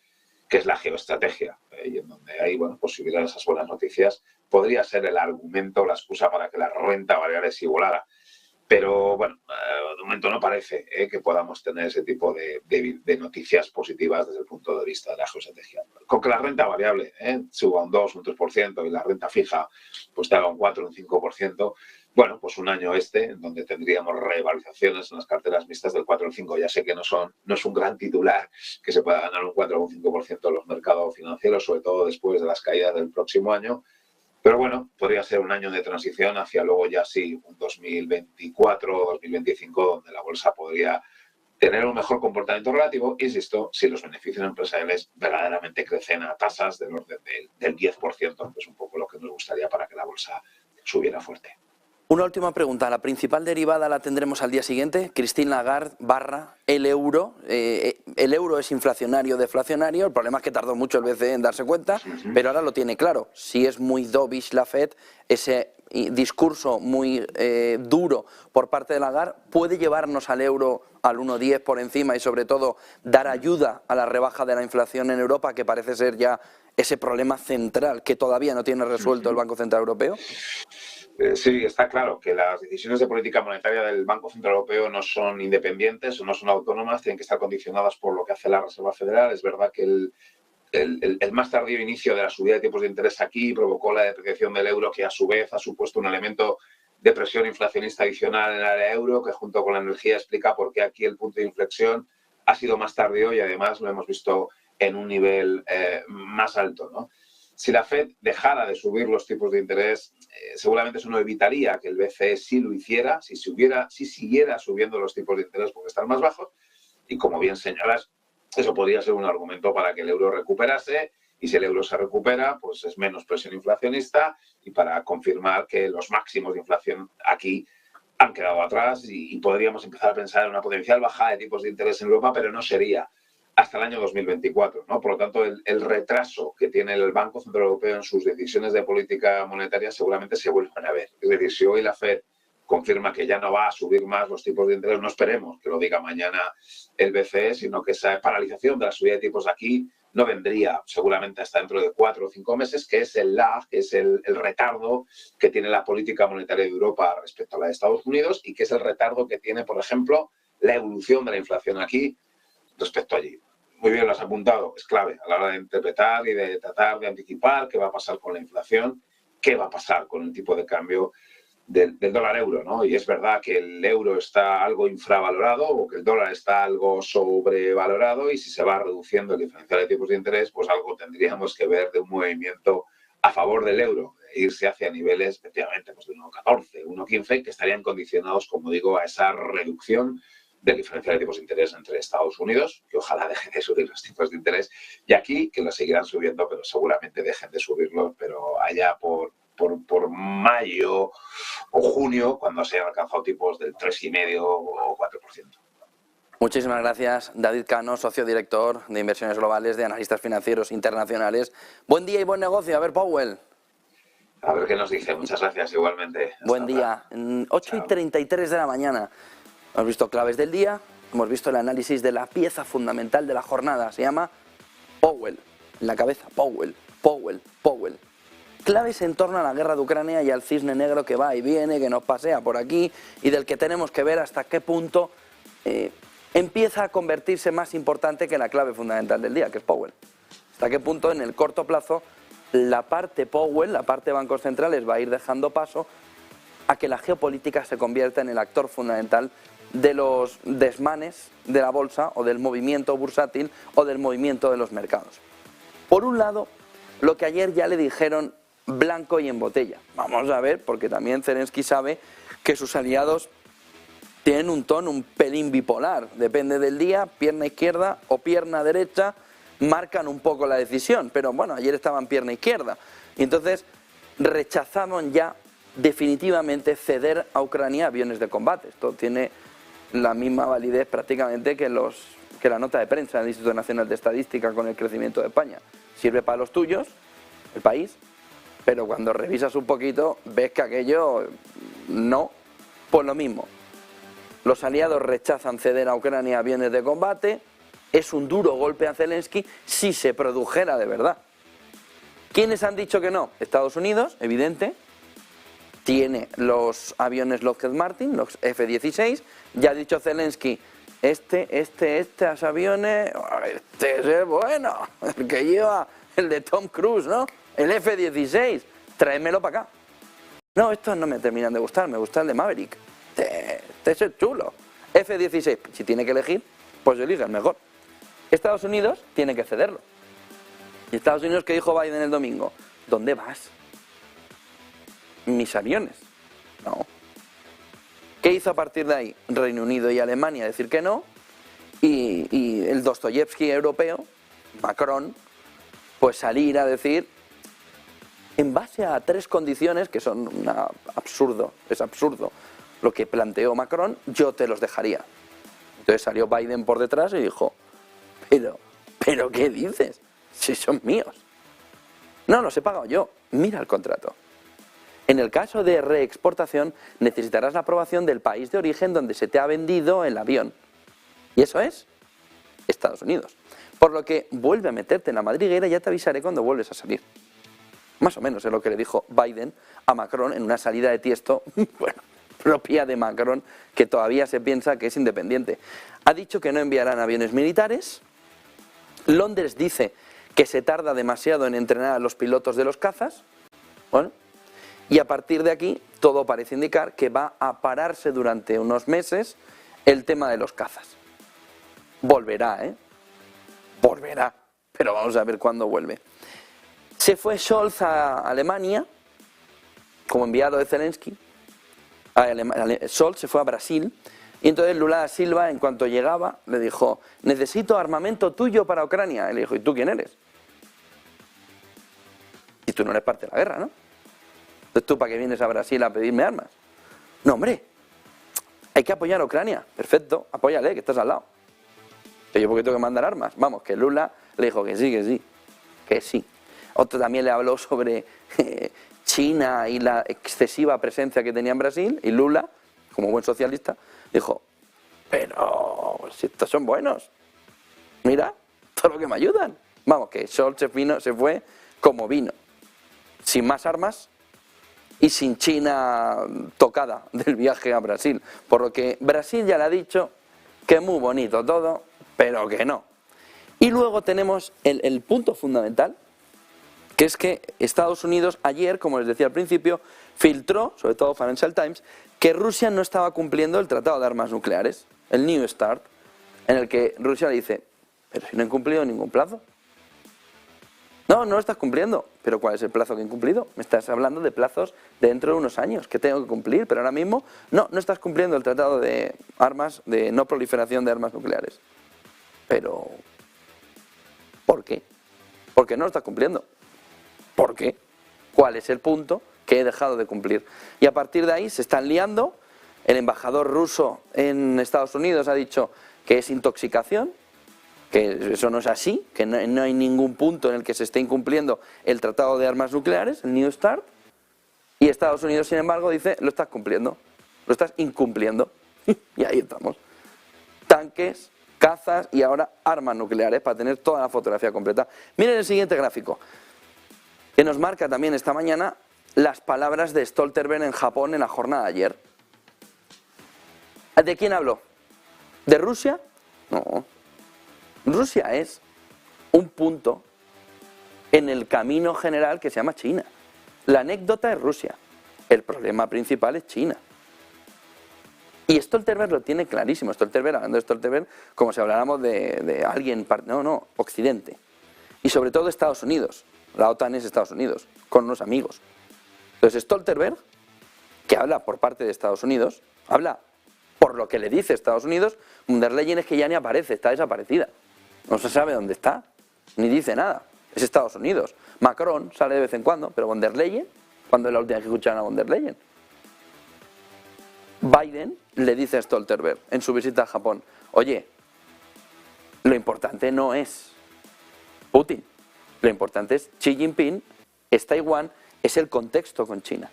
que es la geoestrategia, y en donde hay, bueno, pues si hubiera esas buenas noticias, podría ser el argumento, la excusa para que la renta variable sí volara. Pero bueno, de momento no parece que podamos tener ese tipo de noticias positivas desde el punto de vista de la geoestrategia. Con que la renta variable suba un 2, un 3% y la renta fija pues te haga un 4, un 5%, bueno, pues un año en donde tendríamos revalorizaciones en las carteras mixtas del 4 o el 5. Ya sé que no es un gran titular que se pueda ganar un 4 o un 5% en los mercados financieros, sobre todo después de las caídas del próximo año. Pero bueno, podría ser un año de transición hacia luego ya sí un 2024 o 2025 donde la bolsa podría tener un mejor comportamiento relativo, insisto, si los beneficios empresariales verdaderamente crecen a tasas del orden del 10%, que es un poco lo que nos gustaría para que la bolsa subiera fuerte. Una última pregunta. ¿La principal derivada la tendremos al día siguiente? Christine Lagarde / el euro. El euro es inflacionario o deflacionario. El problema es que tardó mucho el BCE en darse cuenta, pero ahora lo tiene claro. Si es muy dovish la Fed, ese discurso muy duro por parte de Lagarde puede llevarnos al euro al 1,10 por encima y sobre todo dar ayuda a la rebaja de la inflación en Europa, que parece ser ya ese problema central que todavía no tiene resuelto el Banco Central Europeo. Sí, está claro que las decisiones de política monetaria del Banco Central Europeo no son independientes o no son autónomas, tienen que estar condicionadas por lo que hace la Reserva Federal. Es verdad que el más tardío inicio de la subida de tipos de interés aquí provocó la depreciación del euro, que a su vez ha supuesto un elemento de presión inflacionista adicional en el área euro, que junto con la energía explica por qué aquí el punto de inflexión ha sido más tardío y además lo hemos visto en un nivel más alto, ¿no? Si la Fed dejara de subir los tipos de interés, seguramente eso no evitaría que el BCE sí lo hiciera, si siguiera subiendo los tipos de interés porque están más bajos. Y como bien señalas, eso podría ser un argumento para que el euro recuperase. Y si el euro se recupera, pues es menos presión inflacionista y para confirmar que los máximos de inflación aquí han quedado atrás y podríamos empezar a pensar en una potencial bajada de tipos de interés en Europa, pero no sería hasta el año 2024, ¿no? Por lo tanto, el retraso que tiene el Banco Central Europeo en sus decisiones de política monetaria seguramente se vuelvan a ver. Es decir, si hoy la Fed confirma que ya no va a subir más los tipos de interés, no esperemos que lo diga mañana el BCE, sino que esa paralización de la subida de tipos aquí no vendría seguramente hasta dentro de 4 o 5 meses, que es el lag, que es el retardo que tiene la política monetaria de Europa respecto a la de Estados Unidos y que es el retardo que tiene, por ejemplo, la evolución de la inflación aquí respecto allí. Muy bien, lo has apuntado, es clave a la hora de interpretar y de tratar de anticipar qué va a pasar con la inflación, qué va a pasar con el tipo de cambio del dólar euro, ¿no? Y es verdad que el euro está algo infravalorado o que el dólar está algo sobrevalorado y si se va reduciendo el diferencial de tipos de interés, pues algo tendríamos que ver de un movimiento a favor del euro, e irse hacia niveles, efectivamente, pues de 1,14, 1,15, que estarían condicionados, como digo, a esa reducción del diferencial de tipos de interés entre Estados Unidos, que ojalá dejen de subir los tipos de interés, y aquí, que lo seguirán subiendo, pero seguramente dejen de subirlos, pero allá por mayo o junio, cuando se hayan alcanzado tipos del 3,5 o 4%. Muchísimas gracias, David Cano, socio director de Inversiones Globales de Analistas Financieros Internacionales. Buen día y buen negocio. A ver, Powell. A ver qué nos dice. Muchas gracias, igualmente. Buen día. 8:33 de la mañana. Hemos visto claves del día, hemos visto el análisis de la pieza fundamental de la jornada. Se llama Powell. En la cabeza, Powell, Powell, Powell. Claves en torno a la guerra de Ucrania y al cisne negro que va y viene, que nos pasea por aquí y del que tenemos que ver hasta qué punto empieza a convertirse más importante que la clave fundamental del día, que es Powell. Hasta qué punto en el corto plazo la parte Powell, la parte de bancos centrales, va a ir dejando paso a que la geopolítica se convierta en el actor fundamental de los desmanes de la bolsa o del movimiento bursátil o del movimiento de los mercados. Por un lado, lo que ayer ya le dijeron blanco y en botella. Vamos a ver, porque también Zelensky sabe que sus aliados tienen un tono un pelín bipolar. Depende del día, pierna izquierda o pierna derecha, marcan un poco la decisión. Pero bueno, ayer estaban pierna izquierda. Y entonces rechazaron ya definitivamente ceder a Ucrania aviones de combate. Esto tiene la misma validez prácticamente que la nota de prensa del Instituto Nacional de Estadística con el crecimiento de España. Sirve para los tuyos, el país, pero cuando revisas un poquito ves que aquello No, pues lo mismo. Los aliados rechazan ceder a Ucrania aviones de combate. Es un duro golpe a Zelensky si se produjera de verdad. ¿Quiénes han dicho que no? Estados Unidos, evidente. Tiene los aviones Lockheed Martin, los F-16. Ya ha dicho Zelensky, estos aviones, este es bueno, el que lleva el de Tom Cruise, ¿no? El F-16, tráemelo para acá. No, estos no me terminan de gustar, me gusta el de Maverick. Este es chulo. F-16, si tiene que elegir, pues elige el mejor. Estados Unidos tiene que cederlo. ¿Y Estados Unidos qué dijo Biden el domingo? ¿Dónde vas? Mis aviones. No. ¿Qué hizo a partir de ahí? Reino Unido y Alemania decir que no. Y el Dostoyevsky europeo, Macron, pues salir a decir, en base a 3 condiciones que son absurdo, es absurdo lo que planteó Macron, yo te los dejaría. Entonces salió Biden por detrás y dijo, pero ¿qué dices? Si son míos. No, los he pagado yo. Mira el contrato. En el caso de reexportación necesitarás la aprobación del país de origen donde se te ha vendido el avión. Y eso es Estados Unidos. Por lo que vuelve a meterte en la madriguera y ya te avisaré cuando vuelves a salir. Más o menos es lo que le dijo Biden a Macron en una salida de tiesto, bueno, propia de Macron, que todavía se piensa que es independiente. Ha dicho que no enviarán aviones militares. Londres dice que se tarda demasiado en entrenar a los pilotos de los cazas. Bueno, y a partir de aquí todo parece indicar que va a pararse durante unos meses el tema de los cazas. Volverá, volverá, pero vamos a ver cuándo vuelve. Se fue Scholz a Alemania como enviado de Zelensky. Scholz se fue a Brasil y entonces Lula da Silva, en cuanto llegaba, le dijo, necesito armamento tuyo para Ucrania. Y le dijo, ¿y tú quién eres? Y tú no eres parte de la guerra, ¿no? Entonces, ¿tú para qué vienes a Brasil a pedirme armas? No, hombre, hay que apoyar a Ucrania. Perfecto, apóyale, que estás al lado. ¿Que yo por qué tengo que mandar armas? Vamos, que Lula le dijo que sí, que sí. Otro también le habló sobre China y la excesiva presencia que tenía en Brasil, y Lula, como buen socialista, dijo, pero si estos son buenos, mira, todo lo que me ayudan. Vamos, que Scholz se fue como vino, sin más armas y sin China tocada del viaje a Brasil. Por lo que Brasil ya le ha dicho que es muy bonito todo, pero que no. Y luego tenemos el punto fundamental, que es que Estados Unidos ayer, como les decía al principio, filtró, sobre todo Financial Times, que Rusia no estaba cumpliendo el Tratado de Armas Nucleares, el New START, en el que Rusia le dice, pero si no he cumplido ningún plazo. No lo estás cumpliendo. ¿Pero cuál es el plazo que he incumplido? Me estás hablando de plazos de dentro de unos años que tengo que cumplir, pero ahora mismo no estás cumpliendo el Tratado de Armas, de no proliferación de armas nucleares. Pero, ¿por qué? Porque no lo estás cumpliendo. ¿Por qué? ¿Cuál es el punto que he dejado de cumplir? Y a partir de ahí se están liando. El embajador ruso en Estados Unidos ha dicho que es intoxicación, que eso no es así, que no hay ningún punto en el que se esté incumpliendo el Tratado de Armas Nucleares, el New START, y Estados Unidos, sin embargo, dice, lo estás cumpliendo, lo estás incumpliendo. Y ahí estamos. Tanques, cazas y ahora armas nucleares para tener toda la fotografía completa. Miren el siguiente gráfico, que nos marca también esta mañana las palabras de Stoltenberg en Japón en la jornada de ayer. ¿De quién habló? ¿De Rusia? No. Rusia es un punto en el camino general que se llama China. La anécdota es Rusia. El problema principal es China. Y Stoltenberg lo tiene clarísimo. Stoltenberg, hablando de Stoltenberg, como si habláramos de alguien... No, Occidente. Y sobre todo Estados Unidos. La OTAN es Estados Unidos, con unos amigos. Entonces Stoltenberg, que habla por parte de Estados Unidos, habla por lo que le dice Estados Unidos. Von der Leyen es que ya ni aparece, está desaparecida. No se sabe dónde está, ni dice nada. Es Estados Unidos. Macron sale de vez en cuando, pero Von der Leyen, ¿cuándo es la última vez que escucharon a Von der Leyen? Biden le dice a Stoltenberg en su visita a Japón, oye, lo importante no es Putin, lo importante es Xi Jinping, es Taiwán, es el contexto con China.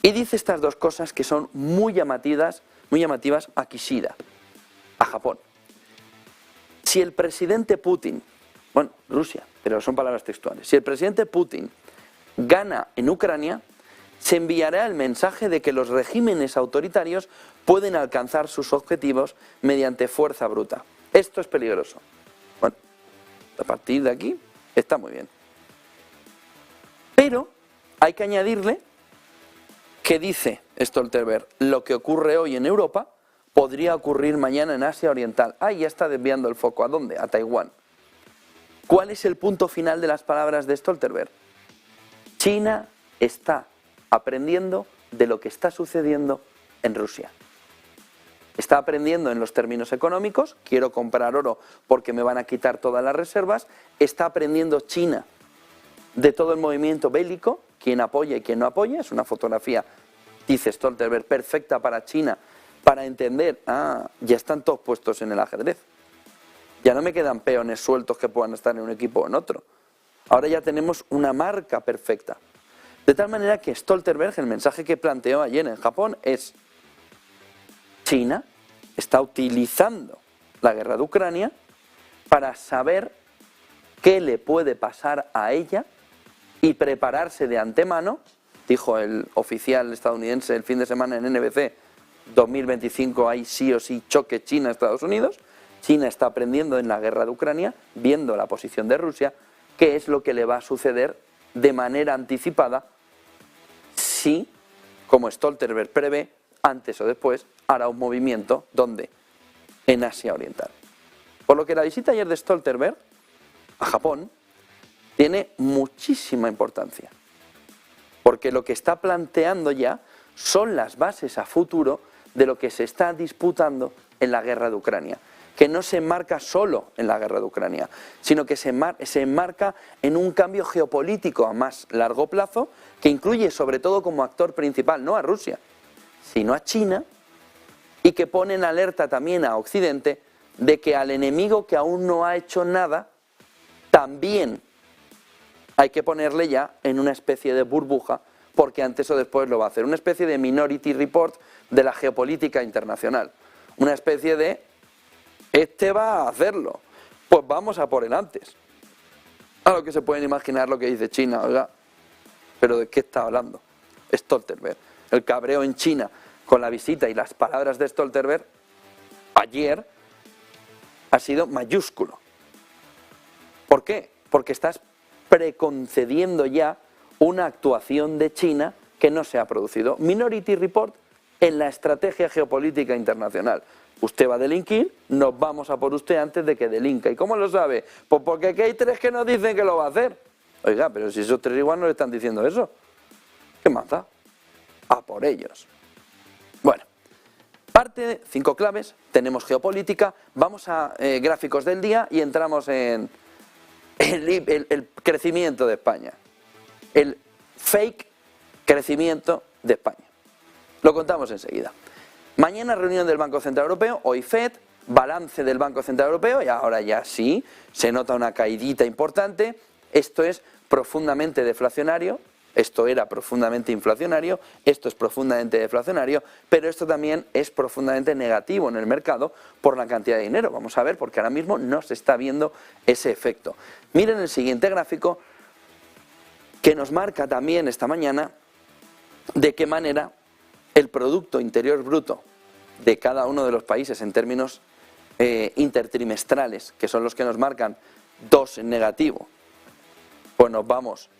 Y dice estas dos cosas que son muy llamativas a Kishida, a Japón. Si el presidente Putin, bueno, Rusia, pero son palabras textuales, si el presidente Putin gana en Ucrania, se enviará el mensaje de que los regímenes autoritarios pueden alcanzar sus objetivos mediante fuerza bruta. Esto es peligroso. Bueno, a partir de aquí está muy bien. Pero hay que añadirle que dice Stoltenberg, lo que ocurre hoy en Europa podría ocurrir mañana en Asia Oriental. Ah, ya está desviando el foco. ¿A dónde? A Taiwán. ¿Cuál es el punto final de las palabras de Stoltenberg? China está aprendiendo de lo que está sucediendo en Rusia. Está aprendiendo en los términos económicos, quiero comprar oro porque me van a quitar todas las reservas. Está aprendiendo China de todo el movimiento bélico, quién apoya y quién no apoya. Es una fotografía, dice Stoltenberg, perfecta para China, para entender, ya están todos puestos en el ajedrez. Ya no me quedan peones sueltos que puedan estar en un equipo o en otro. Ahora ya tenemos una marca perfecta. De tal manera que Stoltenberg, el mensaje que planteó ayer en Japón es: China está utilizando la guerra de Ucrania para saber qué le puede pasar a ella y prepararse de antemano, dijo el oficial estadounidense el fin de semana en NBC, 2025 hay sí o sí choque China-Estados Unidos. China está aprendiendo en la guerra de Ucrania, viendo la posición de Rusia, qué es lo que le va a suceder de manera anticipada si, como Stoltenberg prevé, antes o después hará un movimiento, ¿dónde? En Asia Oriental. Por lo que la visita ayer de Stoltenberg a Japón tiene muchísima importancia, porque lo que está planteando ya son las bases a futuro de lo que se está disputando en la guerra de Ucrania, que no se enmarca solo en la guerra de Ucrania, sino que se enmarca en un cambio geopolítico a más largo plazo, que incluye sobre todo como actor principal no a Rusia, sino a China, y que pone en alerta también a Occidente de que al enemigo que aún no ha hecho nada, también hay que ponerle ya en una especie de burbuja, porque antes o después lo va a hacer. Una especie de Minority Report de la geopolítica internacional. Una especie de, este va a hacerlo, pues vamos a por él antes. A lo que se pueden imaginar lo que dice China, oiga, pero ¿de qué está hablando Stoltenberg? El cabreo en China con la visita y las palabras de Stoltenberg ayer ha sido mayúsculo. ¿Por qué? Porque estás preconcediendo ya una actuación de China que no se ha producido. Minority Report en la estrategia geopolítica internacional. Usted va a delinquir, nos vamos a por usted antes de que delinca. ¿Y cómo lo sabe? Pues porque aquí hay tres que nos dicen que lo va a hacer. Oiga, pero si esos tres igual no le están diciendo eso, ¿qué más da? A por ellos. Bueno, parte de 5 claves, tenemos geopolítica, vamos a gráficos del día y entramos en el crecimiento de España. El fake crecimiento de España. Lo contamos enseguida. Mañana reunión del Banco Central Europeo, hoy FED, balance del Banco Central Europeo y ahora ya sí, se nota una caidita importante. Esto es profundamente deflacionario, esto era profundamente inflacionario, esto es profundamente deflacionario, pero esto también es profundamente negativo en el mercado por la cantidad de dinero. Vamos a ver, porque ahora mismo no se está viendo ese efecto. Miren el siguiente gráfico, que nos marca también esta mañana de qué manera el Producto Interior Bruto de cada uno de los países en términos intertrimestrales, que son los que nos marcan 2 en negativo, pues nos vamos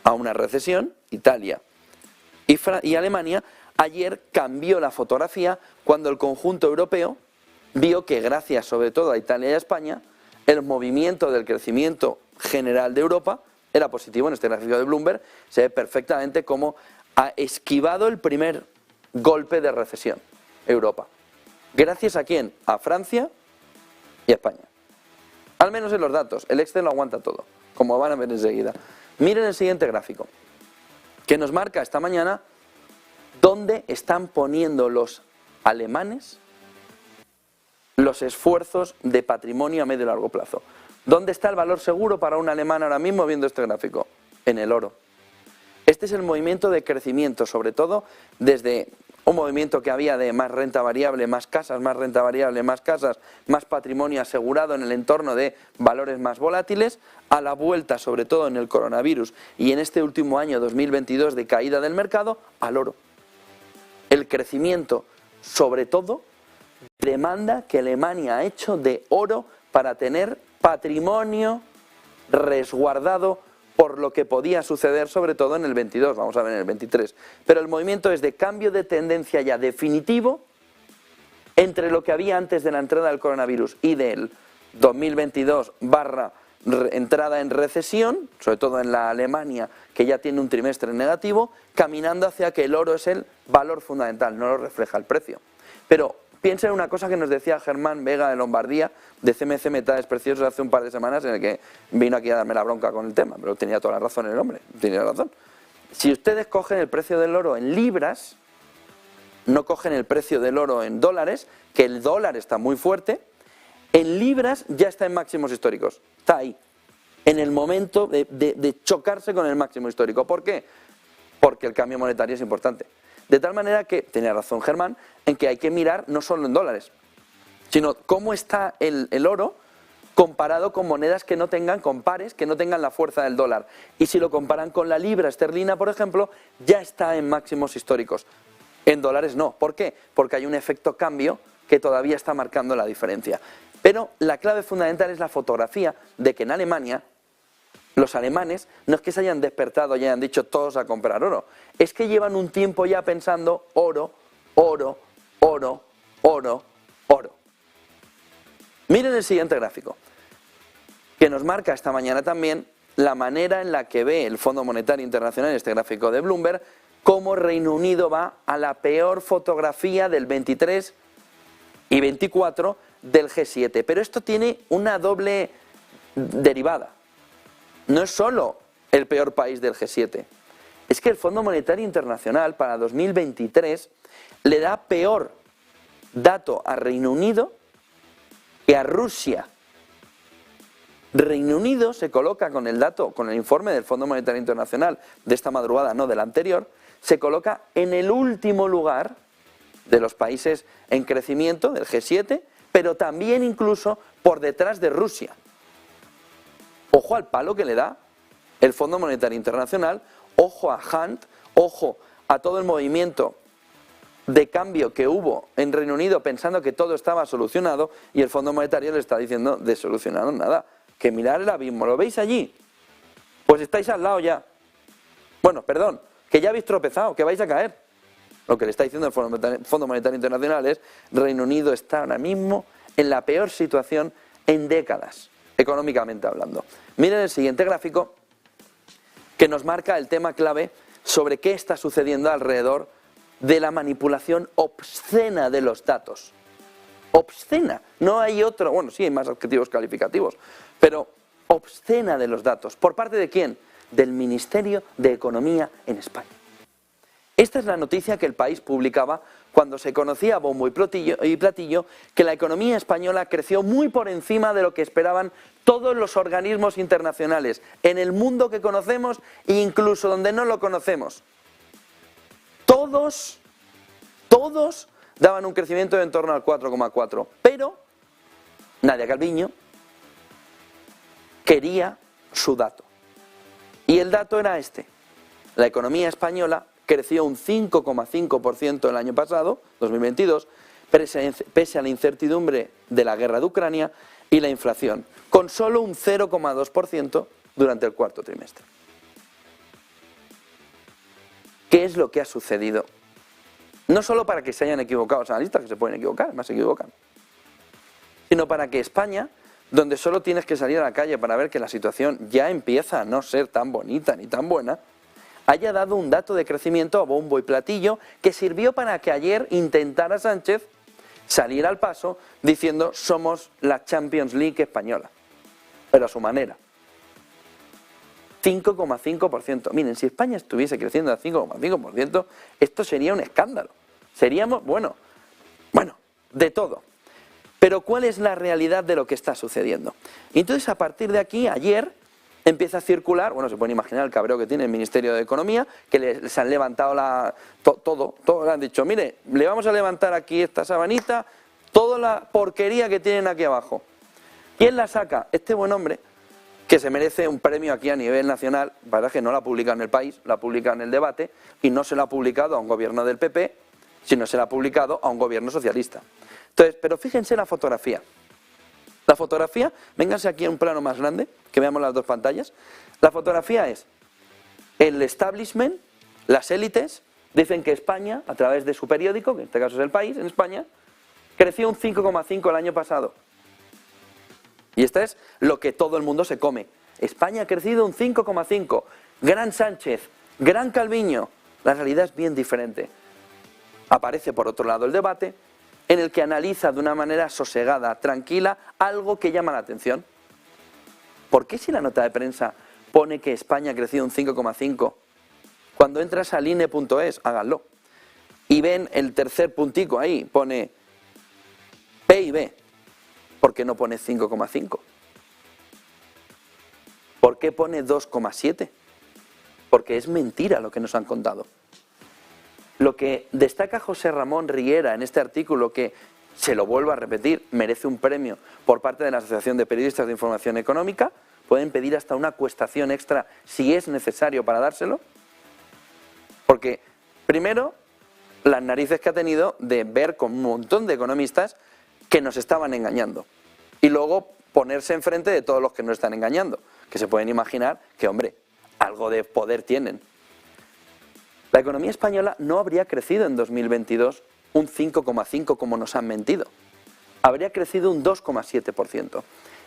a una recesión. Italia y Alemania. Ayer cambió la fotografía cuando el conjunto europeo vio que gracias sobre todo a Italia y a España, el movimiento del crecimiento general de Europa era positivo. En este gráfico de Bloomberg se ve perfectamente cómo ha esquivado el primer golpe de recesión Europa. ¿Gracias a quién? A Francia y a España. Al menos en los datos. El Excel lo aguanta todo, como van a ver enseguida. Miren el siguiente gráfico, que nos marca esta mañana dónde están poniendo los alemanes los esfuerzos de patrimonio a medio y largo plazo. ¿Dónde está el valor seguro para un alemán ahora mismo viendo este gráfico? En el oro. Este es el movimiento de crecimiento, sobre todo desde un movimiento que había de más renta variable, más casas, más renta variable, más casas, más patrimonio asegurado en el entorno de valores más volátiles, a la vuelta, sobre todo en el coronavirus y en este último año 2022 de caída del mercado, al oro. El crecimiento, sobre todo, demanda que Alemania ha hecho de oro para tener patrimonio resguardado por lo que podía suceder, sobre todo en el 22, vamos a ver en el 23. Pero el movimiento es de cambio de tendencia ya definitivo entre lo que había antes de la entrada del coronavirus y del 2022 barra entrada en recesión, sobre todo en la Alemania, que ya tiene un trimestre negativo, caminando hacia que el oro es el valor fundamental, no lo refleja el precio. Pero piensa en una cosa que nos decía Germán Vega de Lombardía, de CMC Metales Preciosos, hace un par de semanas, en el que vino aquí a darme la bronca con el tema, pero tenía toda la razón el hombre, tenía razón. Si ustedes cogen el precio del oro en libras, no cogen el precio del oro en dólares, que el dólar está muy fuerte, en libras ya está en máximos históricos, está ahí, en el momento de chocarse con el máximo histórico. ¿Por qué? Porque el cambio monetario es importante. De tal manera que, tenía razón Germán, en que hay que mirar no solo en dólares, sino cómo está el oro comparado con monedas que no tengan, con pares que no tengan la fuerza del dólar. Y si lo comparan con la libra esterlina, por ejemplo, ya está en máximos históricos. En dólares no. ¿Por qué? Porque hay un efecto cambio que todavía está marcando la diferencia. Pero la clave fundamental es la fotografía de que en Alemania los alemanes no es que se hayan despertado y hayan dicho todos a comprar oro, es que llevan un tiempo ya pensando oro, oro, oro, oro, oro. Miren el siguiente gráfico, que nos marca esta mañana también la manera en la que ve el Fondo Monetario Internacional, este gráfico de Bloomberg, cómo Reino Unido va a la peor fotografía del 23 y 24 del G7. Pero esto tiene una doble derivada. No es solo el peor país del G7, es que el Fondo Monetario Internacional para 2023 le da peor dato a Reino Unido que a Rusia. Reino Unido se coloca con el dato, con el informe del Fondo Monetario Internacional de esta madrugada, no del anterior, se coloca en el último lugar de los países en crecimiento del G7, pero también incluso por detrás de Rusia. Ojo al palo que le da el Fondo Monetario Internacional, ojo a Hunt, ojo a todo el movimiento de cambio que hubo en Reino Unido pensando que todo estaba solucionado y el Fondo Monetario le está diciendo de solucionado nada, que mirar el abismo, ¿lo veis allí? Pues estáis al lado ya. Bueno, perdón, que ya habéis tropezado, que vais a caer. Lo que le está diciendo el Fondo Monetario Internacional es Reino Unido está ahora mismo en la peor situación en décadas, económicamente hablando. Miren el siguiente gráfico que nos marca el tema clave sobre qué está sucediendo alrededor de la manipulación obscena de los datos. Obscena, no hay otro, bueno, sí hay más adjetivos calificativos, pero obscena de los datos. ¿Por parte de quién? Del Ministerio de Economía en España. Esta es la noticia que El País publicaba cuando se conocía a bombo y platillo que la economía española creció muy por encima de lo que esperaban todos los organismos internacionales en el mundo que conocemos e incluso donde no lo conocemos. Todos daban un crecimiento de en torno al 4,4, pero Nadia Calviño quería su dato. Y el dato era este: la economía española creció un 5,5% el año pasado, 2022, pese a la incertidumbre de la guerra de Ucrania y la inflación, con solo un 0,2% durante el cuarto trimestre. ¿Qué es lo que ha sucedido? No solo para que se hayan equivocado los analistas, que se pueden equivocar, más se equivocan, sino para que España, donde solo tienes que salir a la calle para ver que la situación ya empieza a no ser tan bonita ni tan buena, haya dado un dato de crecimiento a bombo y platillo que sirvió para que ayer intentara Sánchez salir al paso diciendo somos la Champions League española, pero a su manera. 5,5%. Miren, si España estuviese creciendo al 5,5%, esto sería un escándalo. Seríamos, bueno, de todo. Pero ¿cuál es la realidad de lo que está sucediendo? Y entonces, a partir de aquí, ayer, empieza a circular, bueno, se pueden imaginar el cabreo que tiene el Ministerio de Economía, que les han levantado todo, le han dicho, mire, le vamos a levantar aquí esta sabanita, toda la porquería que tienen aquí abajo. ¿Quién la saca? Este buen hombre, que se merece un premio aquí a nivel nacional, para que no la ha publicado en El País, la ha publicado en El Debate, y no se la ha publicado a un gobierno del PP, sino se la ha publicado a un gobierno socialista. Entonces, pero fíjense la fotografía. La fotografía, vénganse aquí a un plano más grande, que veamos las dos pantallas. La fotografía es el establishment, las élites, dicen que España, a través de su periódico, que en este caso es El País, en España, creció un 5,5 el año pasado. Y esto es lo que todo el mundo se come. España ha crecido un 5,5. Gran Sánchez, gran Calviño. La realidad es bien diferente. Aparece por otro lado El Debate, en el que analiza de una manera sosegada, tranquila, algo que llama la atención. ¿Por qué si la nota de prensa pone que España ha crecido un 5,5? Cuando entras al INE.es, háganlo. Y ven el tercer puntico ahí, pone PIB. ¿Por qué no pone 5,5? ¿Por qué pone 2,7? Porque es mentira lo que nos han contado. Lo que destaca José Ramón Riera en este artículo, que, se lo vuelvo a repetir, merece un premio por parte de la Asociación de Periodistas de Información Económica, pueden pedir hasta una acuestación extra si es necesario para dárselo, porque primero, las narices que ha tenido de ver con un montón de economistas que nos estaban engañando, y luego ponerse enfrente de todos los que nos están engañando, que se pueden imaginar que, hombre, algo de poder tienen. La economía española no habría crecido en 2022 un 5,5 como nos han mentido. Habría crecido un 2,7%.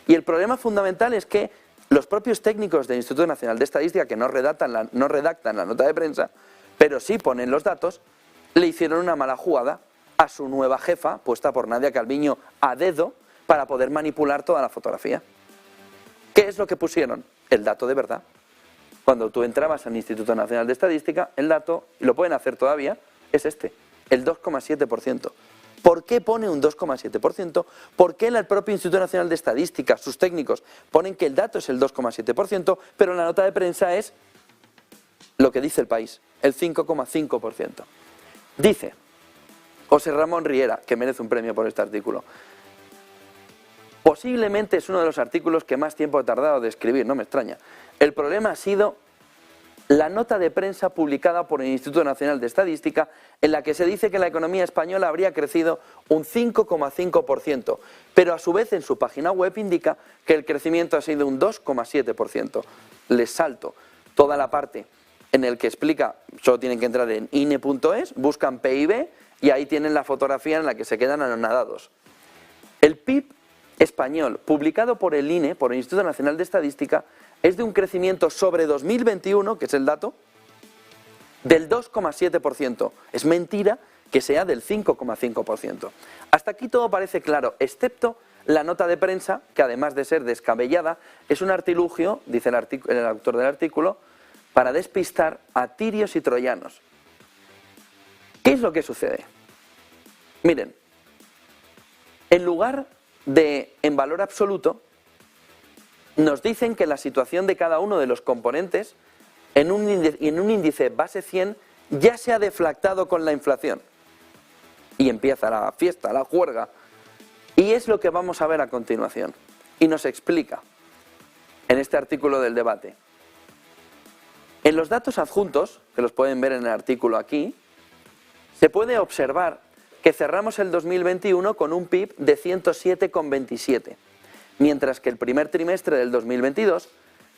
Y el problema fundamental es que los propios técnicos del Instituto Nacional de Estadística, que no redactan la nota de prensa, pero sí ponen los datos, le hicieron una mala jugada a su nueva jefa, puesta por Nadia Calviño a dedo, para poder manipular toda la fotografía. ¿Qué es lo que pusieron? El dato de verdad. Cuando tú entrabas al Instituto Nacional de Estadística, el dato, y lo pueden hacer todavía, es este, el 2,7%. ¿Por qué pone un 2,7%? ¿Por qué el propio Instituto Nacional de Estadística, sus técnicos, ponen que el dato es el 2,7%, pero en la nota de prensa es lo que dice El País, el 5,5%? Dice José Ramón Riera, que merece un premio por este artículo, posiblemente es uno de los artículos que más tiempo he tardado de escribir, no me extraña. El problema ha sido la nota de prensa publicada por el Instituto Nacional de Estadística, en la que se dice que la economía española habría crecido un 5,5%, pero a su vez en su página web indica que el crecimiento ha sido un 2,7%. Les salto toda la parte en el que explica, solo tienen que entrar en INE.es, buscan PIB y ahí tienen la fotografía en la que se quedan anonadados. El PIB español, publicado por el INE, por el Instituto Nacional de Estadística, es de un crecimiento sobre 2021, que es el dato, del 2,7%. Es mentira que sea del 5,5%. Hasta aquí todo parece claro, excepto la nota de prensa, que además de ser descabellada, es un artilugio, dice el autor del artículo, para despistar a tirios y troyanos. ¿Qué es lo que sucede? Miren, en lugar de en valor absoluto, nos dicen que la situación de cada uno de los componentes en un índice base 100 ya se ha deflactado con la inflación. Y empieza la fiesta, la juerga. Y es lo que vamos a ver a continuación. Y nos explica en este artículo del Debate. En los datos adjuntos, que los pueden ver en el artículo aquí, se puede observar que cerramos el 2021 con un PIB de 107,27, mientras que el primer trimestre del 2022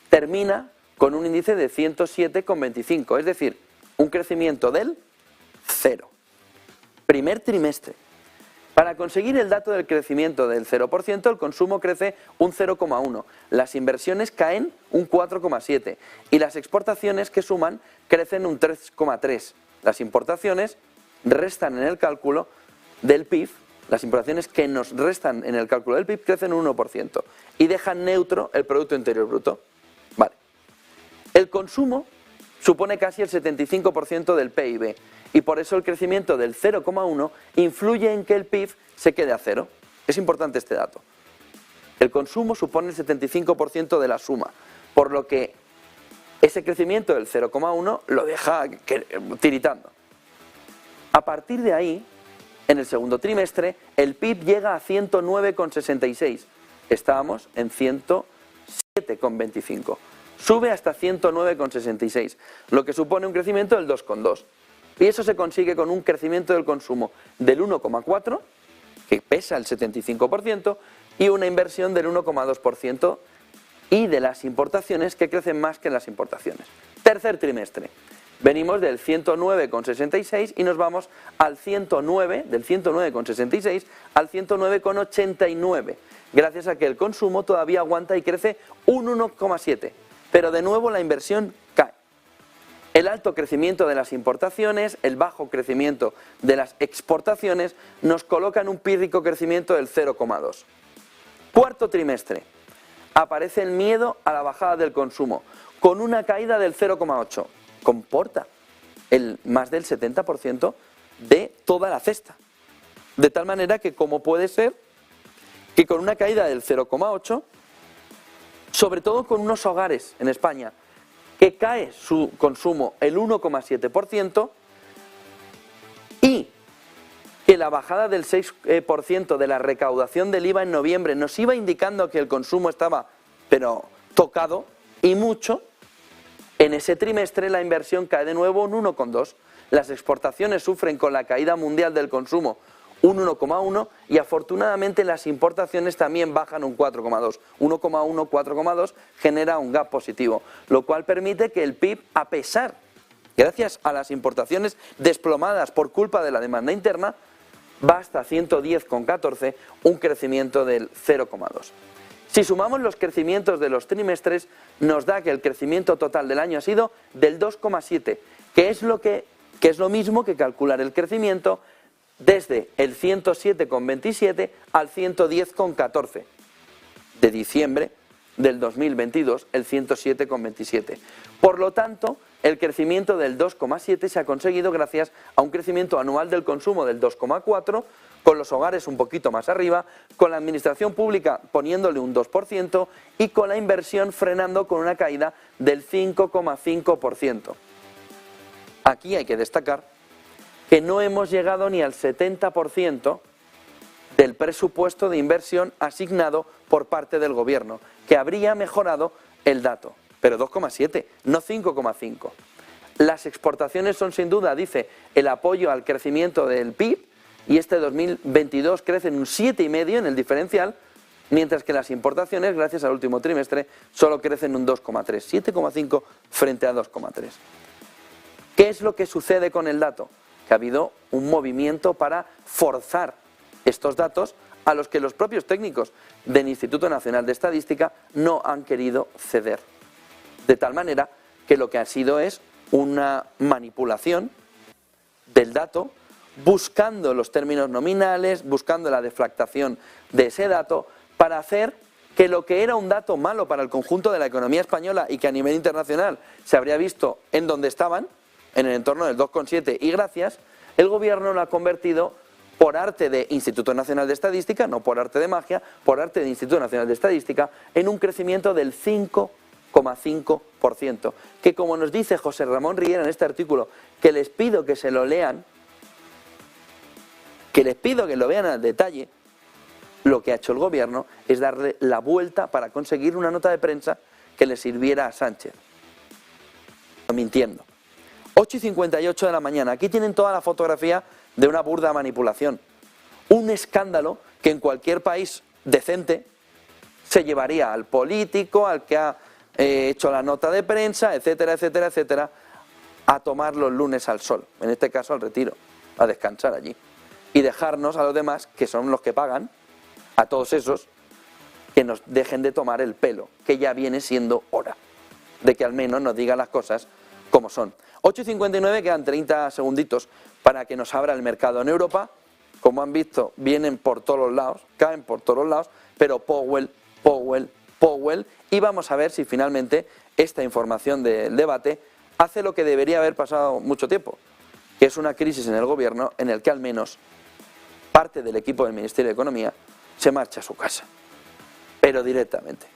termina con un índice de 107,25, es decir, un crecimiento del 0. Primer trimestre. Para conseguir el dato del crecimiento del 0%, el consumo crece un 0,1, las inversiones caen un 4,7 y las exportaciones que suman crecen un 3,3. Las importaciones restan en el cálculo del PIB, las importaciones que nos restan en el cálculo del PIB crecen un 1% y dejan neutro el Producto Interior Bruto. Vale. El consumo supone casi el 75% del PIB y por eso el crecimiento del 0,1 influye en que el PIB se quede a cero. Es importante este dato. El consumo supone el 75% de la suma. por lo que ese crecimiento del 0,1 lo deja tiritando. A partir de ahí, en el segundo trimestre, el PIB llega a 109,66. Estábamos en 107,25. Sube hasta 109,66, lo que supone un crecimiento del 2,2. Y eso se consigue con un crecimiento del consumo del 1,4, que pesa el 75%, y una inversión del 1,2%, y de las importaciones, que crecen más que las importaciones. Tercer trimestre. Venimos del 109,66 y nos vamos al 109, del 109,66 al 109,89, gracias a que el consumo todavía aguanta y crece un 1,7, pero de nuevo la inversión cae. El alto crecimiento de las importaciones, el bajo crecimiento de las exportaciones nos coloca en un pírrico crecimiento del 0,2. Cuarto trimestre. Aparece el miedo a la bajada del consumo, con una caída del 0,8. Comporta más del 70% de toda la cesta. De tal manera que, ¿cómo puede ser que con una caída del 0,8, sobre todo con unos hogares en España, que cae su consumo el 1,7%, y que la bajada del 6% de la recaudación del IVA en noviembre nos iba indicando que el consumo estaba, pero tocado, y mucho, en ese trimestre la inversión cae de nuevo un 1,2. Las exportaciones sufren con la caída mundial del consumo un 1,1 y afortunadamente las importaciones también bajan un 4,2. 1,1, 4,2 genera un gap positivo, lo cual permite que el PIB, a pesar, gracias a las importaciones desplomadas por culpa de la demanda interna, va hasta 110,14, un crecimiento del 0,2. Si sumamos los crecimientos de los trimestres, nos da que el crecimiento total del año ha sido del 2,7, que es lo mismo que calcular el crecimiento desde el 107,27 al 110,14. De diciembre del 2022, el 107,27. Por lo tanto, el crecimiento del 2,7 se ha conseguido gracias a un crecimiento anual del consumo del 2,4, con los hogares un poquito más arriba, con la administración pública poniéndole un 2% y con la inversión frenando con una caída del 5,5%. Aquí hay que destacar que no hemos llegado ni al 70% del presupuesto de inversión asignado por parte del gobierno, que habría mejorado el dato, pero 2,7, no 5,5. Las exportaciones son sin duda, dice, el apoyo al crecimiento del PIB, y este 2022 crece en un 7,5 en el diferencial, mientras que las importaciones, gracias al último trimestre, solo crecen un 2,3, 7,5 frente a 2,3. ¿Qué es lo que sucede con el dato? Que ha habido un movimiento para forzar estos datos a los que los propios técnicos del Instituto Nacional de Estadística no han querido ceder. De tal manera que lo que ha sido es una manipulación del dato, buscando los términos nominales, buscando la deflactación de ese dato, para hacer que lo que era un dato malo para el conjunto de la economía española y que a nivel internacional se habría visto en donde estaban, en el entorno del 2,7, y gracias, el gobierno lo ha convertido, por arte de Instituto Nacional de Estadística, no por arte de magia, por arte de Instituto Nacional de Estadística, en un crecimiento del 5,5%, que, como nos dice José Ramón Riera en este artículo, que les pido que se lo lean, que les pido que lo vean al detalle, lo que ha hecho el gobierno es darle la vuelta para conseguir una nota de prensa que le sirviera a Sánchez. Mintiendo. 8:58 de la mañana. Aquí tienen toda la fotografía de una burda manipulación. Un escándalo que en cualquier país decente se llevaría al político, al que ha hecho la nota de prensa, etcétera, etcétera, etcétera, a tomar los lunes al sol. En este caso al Retiro, a descansar allí. Y dejarnos a los demás, que son los que pagan, a todos esos, que nos dejen de tomar el pelo, que ya viene siendo hora de que al menos nos digan las cosas como son. 8:59, quedan 30 segunditos para que nos abra el mercado en Europa. Como han visto, vienen por todos los lados, caen por todos los lados, pero Powell, y vamos a ver si finalmente esta información del debate hace lo que debería haber pasado mucho tiempo, que es una crisis en el gobierno en el que al menos parte del equipo del Ministerio de Economía se marcha a su casa, pero directamente.